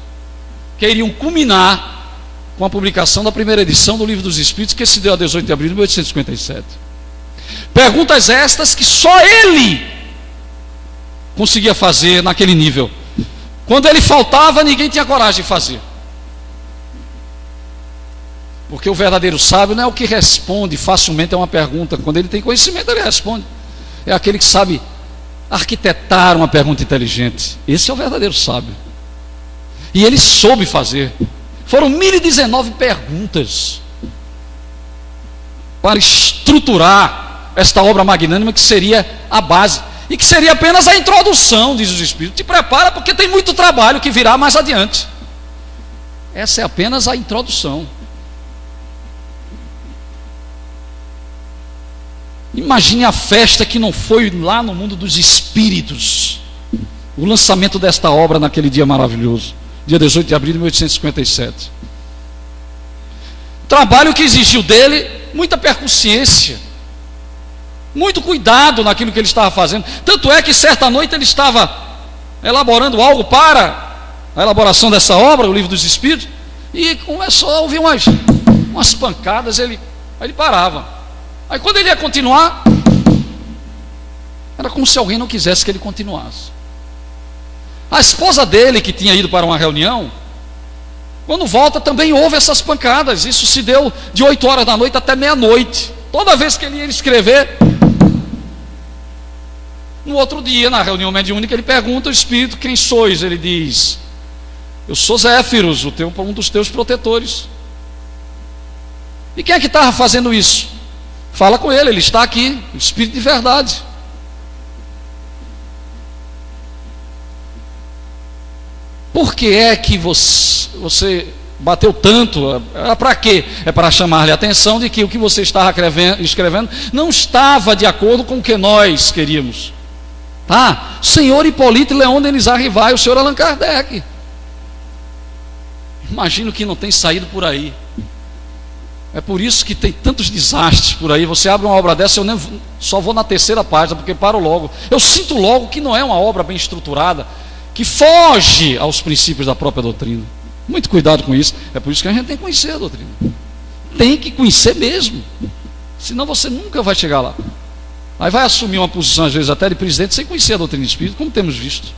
B: que iriam culminar com a publicação da primeira edição do Livro dos Espíritos, que se deu a 18 de abril de 1857. Perguntas estas que só ele conseguia fazer naquele nível. Quando ele faltava, ninguém tinha coragem de fazer. Porque o verdadeiro sábio não é o que responde facilmente a uma pergunta. Quando ele tem conhecimento, ele responde. É aquele que sabe arquitetar uma pergunta inteligente. Esse é o verdadeiro sábio. E ele soube fazer. Foram 1019 perguntas para estruturar esta obra magnânima, que seria a base, e que seria apenas a introdução, diz os Espíritos. Te prepara, porque tem muito trabalho que virá mais adiante. Essa é apenas a introdução. Imagine a festa que não foi lá no mundo dos espíritos, o lançamento desta obra naquele dia maravilhoso, dia 18 de abril de 1857. Trabalho que exigiu dele muita percussiência, muito cuidado naquilo que ele estava fazendo. Tanto é que certa noite ele estava elaborando algo para a elaboração dessa obra, o Livro dos Espíritos, e começou a ouvir umas pancadas. Aí ele parava. Aí quando ele ia continuar, era como se alguém não quisesse que ele continuasse. A esposa dele, que tinha ido para uma reunião, quando volta também ouve essas pancadas. Isso se deu de 8 horas da noite até meia-noite. Toda vez que ele ia escrever, no outro dia, na reunião mediúnica, ele pergunta ao espírito: quem sois? Ele diz: eu sou Zéfiros, um dos teus protetores. E quem é que estava fazendo isso? Fala com ele está aqui, o espírito de verdade. Por que é que você bateu tanto? Era para quê? É para chamar-lhe a atenção de que o que você estava escrevendo não estava de acordo com o que nós queríamos. Senhor Hipólito Leon Denis Arrivai, o senhor Allan Kardec. Imagino que não tem saído por aí. É por isso que tem tantos desastres por aí. Você abre uma obra dessa, eu só vou na terceira página, porque paro logo. Eu sinto logo que não é uma obra bem estruturada, que foge aos princípios da própria doutrina. Muito cuidado com isso. É por isso que a gente tem que conhecer a doutrina. Tem que conhecer mesmo. Senão você nunca vai chegar lá. Aí vai assumir uma posição, às vezes até de presidente, sem conhecer a doutrina espírita, como temos visto.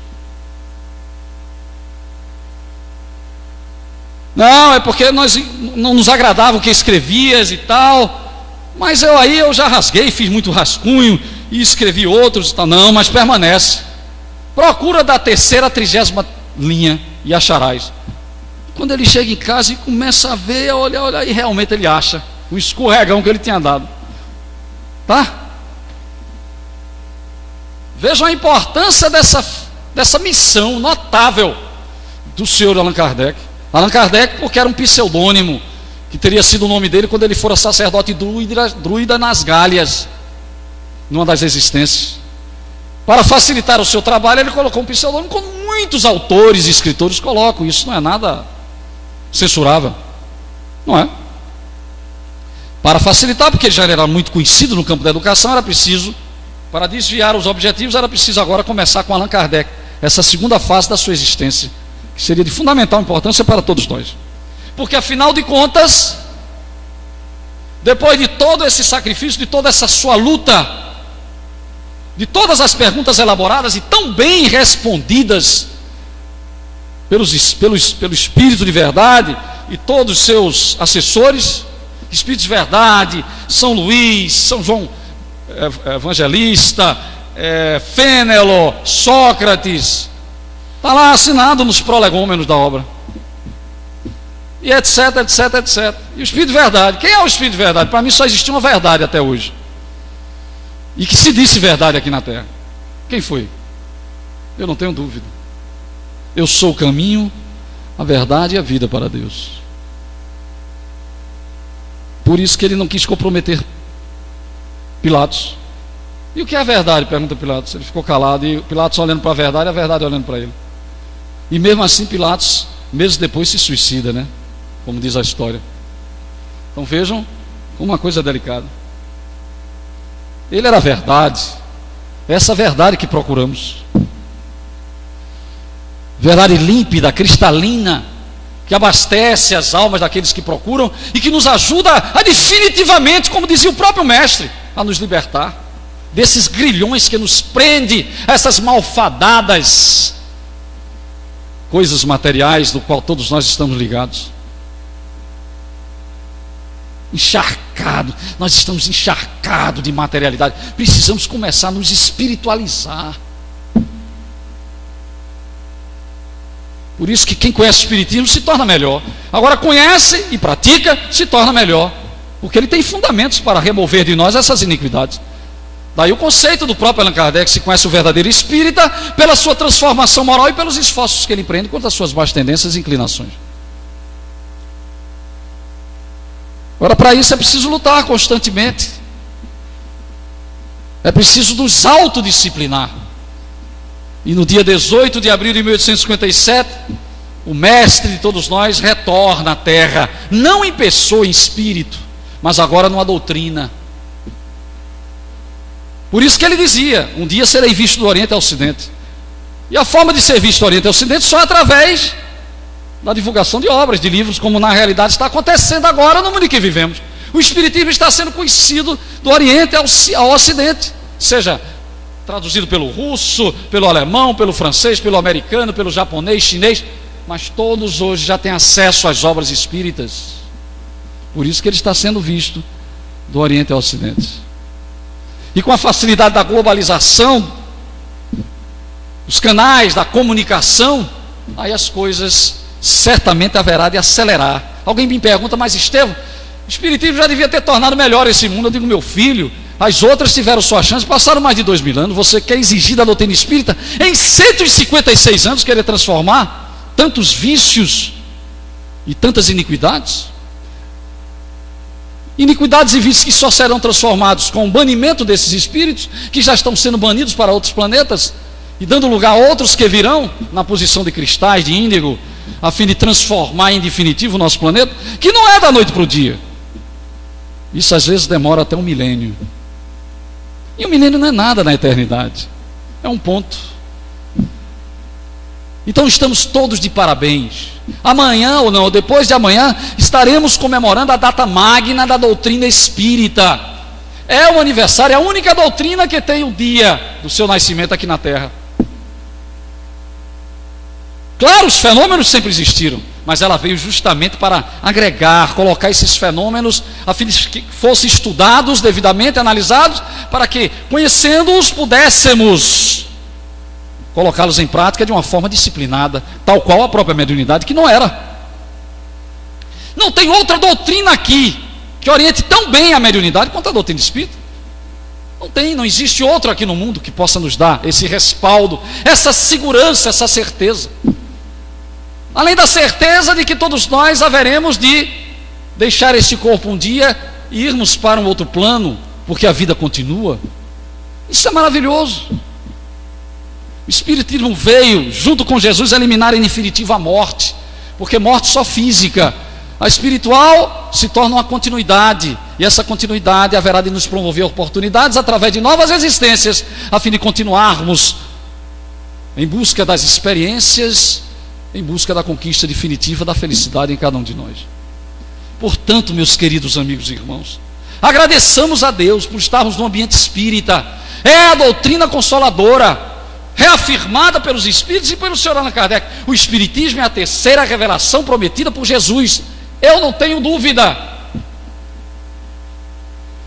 B: Não, é porque não nos agradava o que escrevias e tal. Mas eu já rasguei, fiz muito rascunho e escrevi outros e tal. Não, mas permanece. Procura da 3ª à 30ª linha e acharás. Quando ele chega em casa e começa a ver, olha, e realmente ele acha o escorregão que ele tinha dado. Tá? Vejam a importância dessa missão notável do senhor Allan Kardec. Allan Kardec, porque era um pseudônimo, que teria sido o nome dele quando ele fora sacerdote druida nas Gálias, numa das existências. Para facilitar o seu trabalho, ele colocou um pseudônimo, como muitos autores e escritores colocam. Isso não é nada censurável, não é? Para facilitar, porque ele já era muito conhecido no campo da educação, era preciso, para desviar os objetivos, era preciso agora começar com Allan Kardec, essa segunda fase da sua existência, que seria de fundamental importância para todos nós. Porque afinal de contas, depois de todo esse sacrifício, de toda essa sua luta, de todas as perguntas elaboradas e tão bem respondidas pelo Espírito de Verdade e todos os seus assessores, Espírito de Verdade, São Luís, São João Evangelista, Fênelon, Sócrates, está lá assinado nos prolegômenos da obra, e etc, etc, etc. E o Espírito de Verdade, quem é o Espírito de Verdade? Para mim só existiu uma verdade até hoje, e que se disse verdade aqui na terra. Quem foi? Eu não tenho dúvida. Eu sou o caminho, a verdade e a vida para Deus. Por isso que ele não quis comprometer Pilatos. E o que é a verdade? Pergunta Pilatos. Ele ficou calado, e Pilatos olhando para a verdade olhando para ele. E mesmo assim Pilatos, meses depois, se suicida, né? Como diz a história. Então vejam como uma coisa delicada. Ele era a verdade. Essa verdade que procuramos. Verdade límpida, cristalina, que abastece as almas daqueles que procuram e que nos ajuda a definitivamente, como dizia o próprio mestre, a nos libertar desses grilhões que nos prende a essas malfadadas coisas materiais do qual todos nós estamos ligados. Encharcado, nós estamos encharcados de materialidade. Precisamos começar a nos espiritualizar. Por isso que quem conhece o Espiritismo se torna melhor. Agora conhece e pratica, se torna melhor, porque ele tem fundamentos para remover de nós essas iniquidades. Daí o conceito do próprio Allan Kardec: se conhece o verdadeiro espírita pela sua transformação moral e pelos esforços que ele empreende contra as suas más tendências e inclinações. Agora, para isso é preciso lutar constantemente, é preciso nos autodisciplinar. E no dia 18 de abril de 1857, o mestre de todos nós retorna à terra, não em pessoa, em espírito, mas agora numa doutrina. Por isso que ele dizia: um dia serei visto do Oriente ao Ocidente. E a forma de ser visto do Oriente ao Ocidente só através da divulgação de obras, de livros, como na realidade está acontecendo agora no mundo em que vivemos. O Espiritismo está sendo conhecido do Oriente ao Ocidente, seja traduzido pelo russo, pelo alemão, pelo francês, pelo americano, pelo japonês, chinês, mas todos hoje já têm acesso às obras espíritas. Por isso que ele está sendo visto do Oriente ao Ocidente. E com a facilidade da globalização, os canais da comunicação, aí as coisas certamente haverá de acelerar. Alguém me pergunta: mas Estevão, o Espiritismo já devia ter tornado melhor esse mundo. Eu digo: meu filho, as outras tiveram sua chance, passaram mais de 2000 anos. Você quer exigir da doutrina espírita, em 156 anos, querer transformar tantos vícios e tantas iniquidades? Iniquidades e vícios que só serão transformados com o banimento desses espíritos, que já estão sendo banidos para outros planetas, e dando lugar a outros que virão na posição de cristais, de índigo, a fim de transformar em definitivo o nosso planeta, que não é da noite para o dia. Isso às vezes demora até um milênio. E um milênio não é nada na eternidade, é um ponto. Então estamos todos de parabéns. Amanhã ou não, ou depois de amanhã, estaremos comemorando a data magna da doutrina espírita, É o aniversário, é a única doutrina que tem o dia do seu nascimento aqui na Terra. Claro, os fenômenos sempre existiram, mas ela veio justamente para agregar, colocar esses fenômenos, a fim de que fossem estudados, devidamente analisados, para que, conhecendo-os, pudéssemos colocá-los em prática de uma forma disciplinada, tal qual a própria mediunidade, que não era. Não tem outra doutrina aqui que oriente tão bem a mediunidade quanto a doutrina espírita. Não existe outra aqui no mundo que possa nos dar esse respaldo, essa segurança, essa certeza. Além da certeza de que todos nós haveremos de deixar este corpo um dia e irmos para um outro plano, porque a vida continua. Isso é maravilhoso. O Espiritismo veio, junto com Jesus, eliminar em definitivo a morte, porque morte só física. A espiritual se torna uma continuidade, e essa continuidade haverá de nos promover oportunidades através de novas existências, a fim de continuarmos em busca das experiências, em busca da conquista definitiva da felicidade em cada um de nós. Portanto, meus queridos amigos e irmãos, agradeçamos a Deus por estarmos no ambiente espírita. É a doutrina consoladora, reafirmada pelos Espíritos e pelo Sr. Allan Kardec. O Espiritismo é a terceira revelação prometida por Jesus. Eu não tenho dúvida.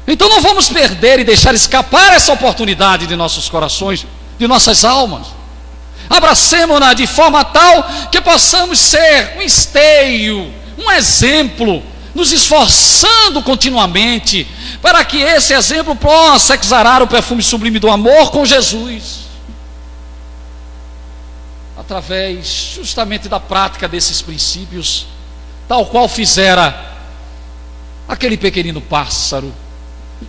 B: Então não vamos perder e deixar escapar essa oportunidade de nossos corações, de nossas almas. Abracemo-na de forma tal que possamos ser um esteio, um exemplo, nos esforçando continuamente para que esse exemplo possa exalar o perfume sublime do amor com Jesus, através justamente da prática desses princípios, tal qual fizera aquele pequenino pássaro,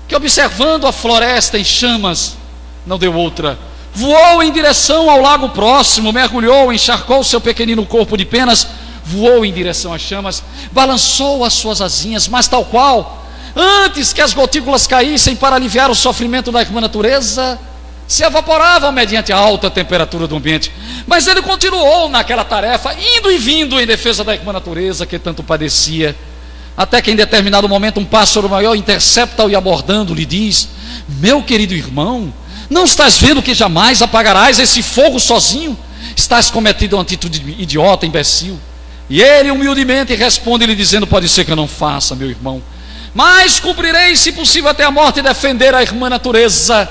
B: que observando a floresta em chamas, não deu outra, voou em direção ao lago próximo, mergulhou, encharcou o seu pequenino corpo de penas, voou em direção às chamas, balançou as suas asinhas, mas tal qual, antes que as gotículas caíssem para aliviar o sofrimento da irmã natureza, se evaporavam mediante a alta temperatura do ambiente. Mas ele continuou naquela tarefa, indo e vindo em defesa da irmã natureza que tanto padecia, até que em determinado momento um pássaro maior intercepta-o e abordando lhe diz: meu querido irmão, não estás vendo que jamais apagarás esse fogo sozinho? Estás cometendo uma atitude idiota, imbecil. E ele humildemente responde-lhe dizendo: pode ser que eu não faça, meu irmão, mas cumprirei, se possível, até a morte, e defender a irmã natureza,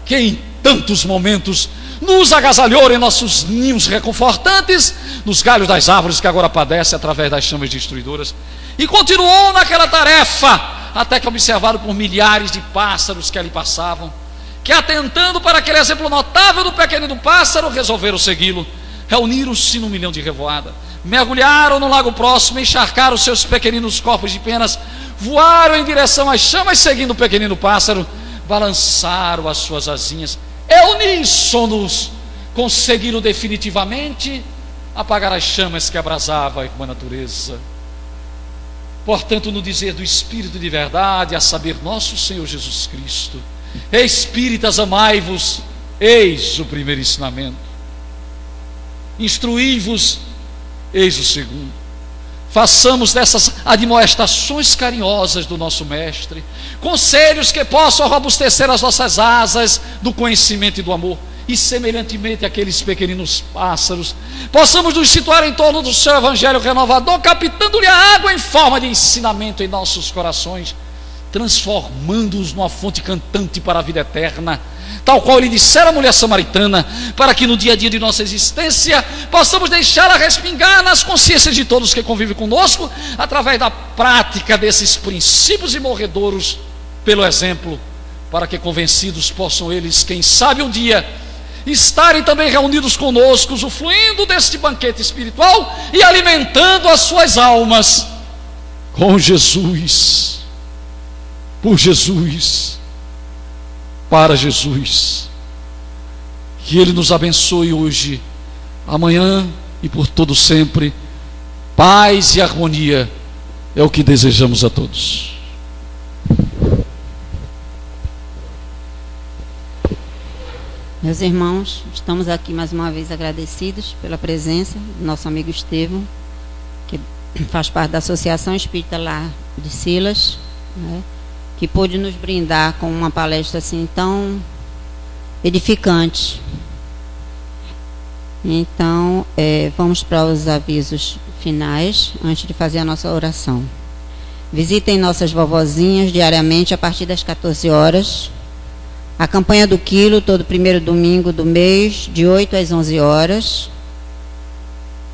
B: que em tantos momentos nos agasalhou em nossos ninhos reconfortantes, nos galhos das árvores que agora padece através das chamas destruidoras. E continuou naquela tarefa, até que, observado por milhares de pássaros que ali passavam, que, atentando para aquele exemplo notável do pequenino pássaro, resolveram segui-lo. Reuniram-se num milhão de revoada, mergulharam no lago próximo, encharcaram seus pequeninos corpos de penas, voaram em direção às chamas, seguindo o pequenino pássaro, balançaram as suas asinhas, e uníssonos conseguiram definitivamente apagar as chamas que abrasavam a irmã natureza. Portanto, no dizer do Espírito de verdade, a saber, nosso Senhor Jesus Cristo, espíritas, amai-vos, eis o primeiro ensinamento. Instruí-vos, eis o segundo. Façamos dessas admoestações carinhosas do nosso Mestre conselhos que possam robustecer as nossas asas do conhecimento e do amor, e semelhantemente àqueles pequeninos pássaros, possamos nos situar em torno do seu Evangelho renovador, captando-lhe a água em forma de ensinamento em nossos corações, transformando-os numa fonte cantante para a vida eterna, tal qual lhe dissera a mulher samaritana, para que no dia a dia de nossa existência possamos deixá-la respingar nas consciências de todos que convivem conosco, através da prática desses princípios e morredouros pelo exemplo, para que convencidos possam eles, quem sabe um dia, estarem também reunidos conosco, usufruindo deste banquete espiritual e alimentando as suas almas com Jesus, por Jesus, para Jesus. Que Ele nos abençoe hoje, amanhã e por todo sempre. Paz e harmonia é o que desejamos a todos.
A: Meus irmãos, estamos aqui mais uma vez agradecidos pela presença do nosso amigo Estevão, que faz parte da Associação Espírita Lar de Silas, né? que pôde nos brindar com uma palestra assim tão edificante. Então, vamos para os avisos finais, antes de fazer a nossa oração. Visitem nossas vovozinhas diariamente a partir das 14 horas. A campanha do quilo, todo primeiro domingo do mês, de 8 às 11 horas.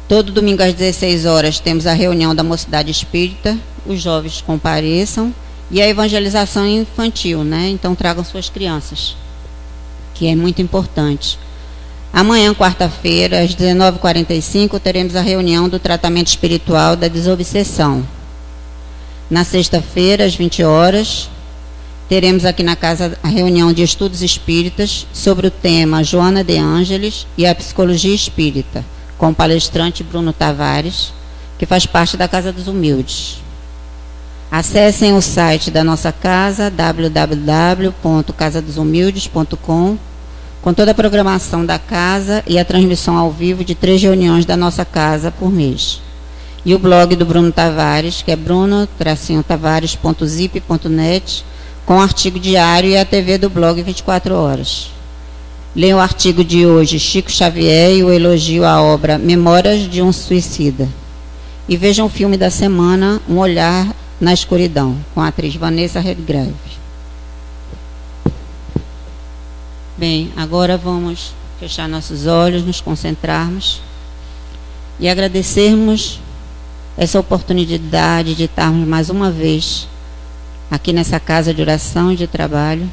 A: Todo domingo às 16 horas temos a reunião da Mocidade Espírita. Os jovens compareçam. E a evangelização infantil, né? Então tragam suas crianças, que é muito importante. Amanhã, quarta-feira, às 19h45, teremos a reunião do tratamento espiritual da desobsessão. Na sexta-feira, às 20 horas, teremos aqui na casa a reunião de estudos espíritas sobre o tema Joana de Ângeles e a psicologia espírita, com o palestrante Bruno Tavares, que faz parte da Casa dos Humildes. Acessem o site da nossa casa, www.casadosumildes.com, com toda a programação da casa e a transmissão ao vivo de 3 reuniões da nossa casa por mês. E o blog do Bruno Tavares, que é bruno-tavares.zip.net, com artigo diário, e a TV do blog 24 horas. Leiam o artigo de hoje, Chico Xavier e o elogio à obra Memórias de um Suicida. E vejam o filme da semana, Um Olhar na Escuridão, com a atriz Vanessa Redgrave. Bem, agora vamos fechar nossos olhos, nos concentrarmos e agradecermos essa oportunidade de estarmos mais uma vez aqui nessa casa de oração e de trabalho,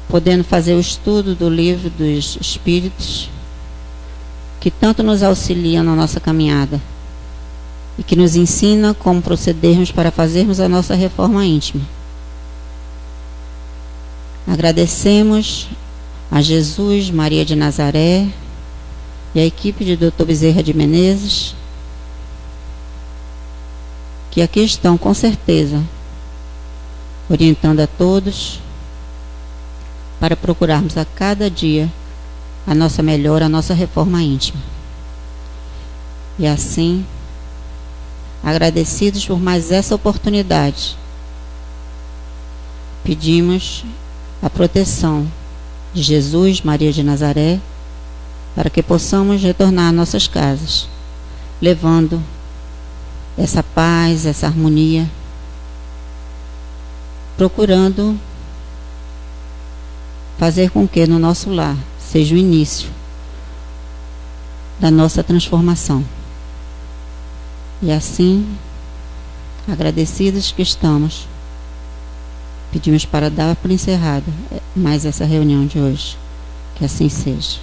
A: podendo fazer o estudo do livro dos Espíritos, que tanto nos auxilia na nossa caminhada e que nos ensina como procedermos para fazermos a nossa reforma íntima. Agradecemos a Jesus, Maria de Nazaré e a equipe de Dr. Bezerra de Menezes, que aqui estão com certeza orientando a todos para procurarmos a cada dia a nossa melhora, a nossa reforma íntima. E assim, agradecidos por mais essa oportunidade, pedimos a proteção de Jesus, Maria de Nazaré, para que possamos retornar às nossas casas, levando essa paz, essa harmonia, procurando fazer com que no nosso lar seja o início da nossa transformação. E assim, agradecidos que estamos, pedimos para dar por encerrada mais essa reunião de hoje. Que assim seja.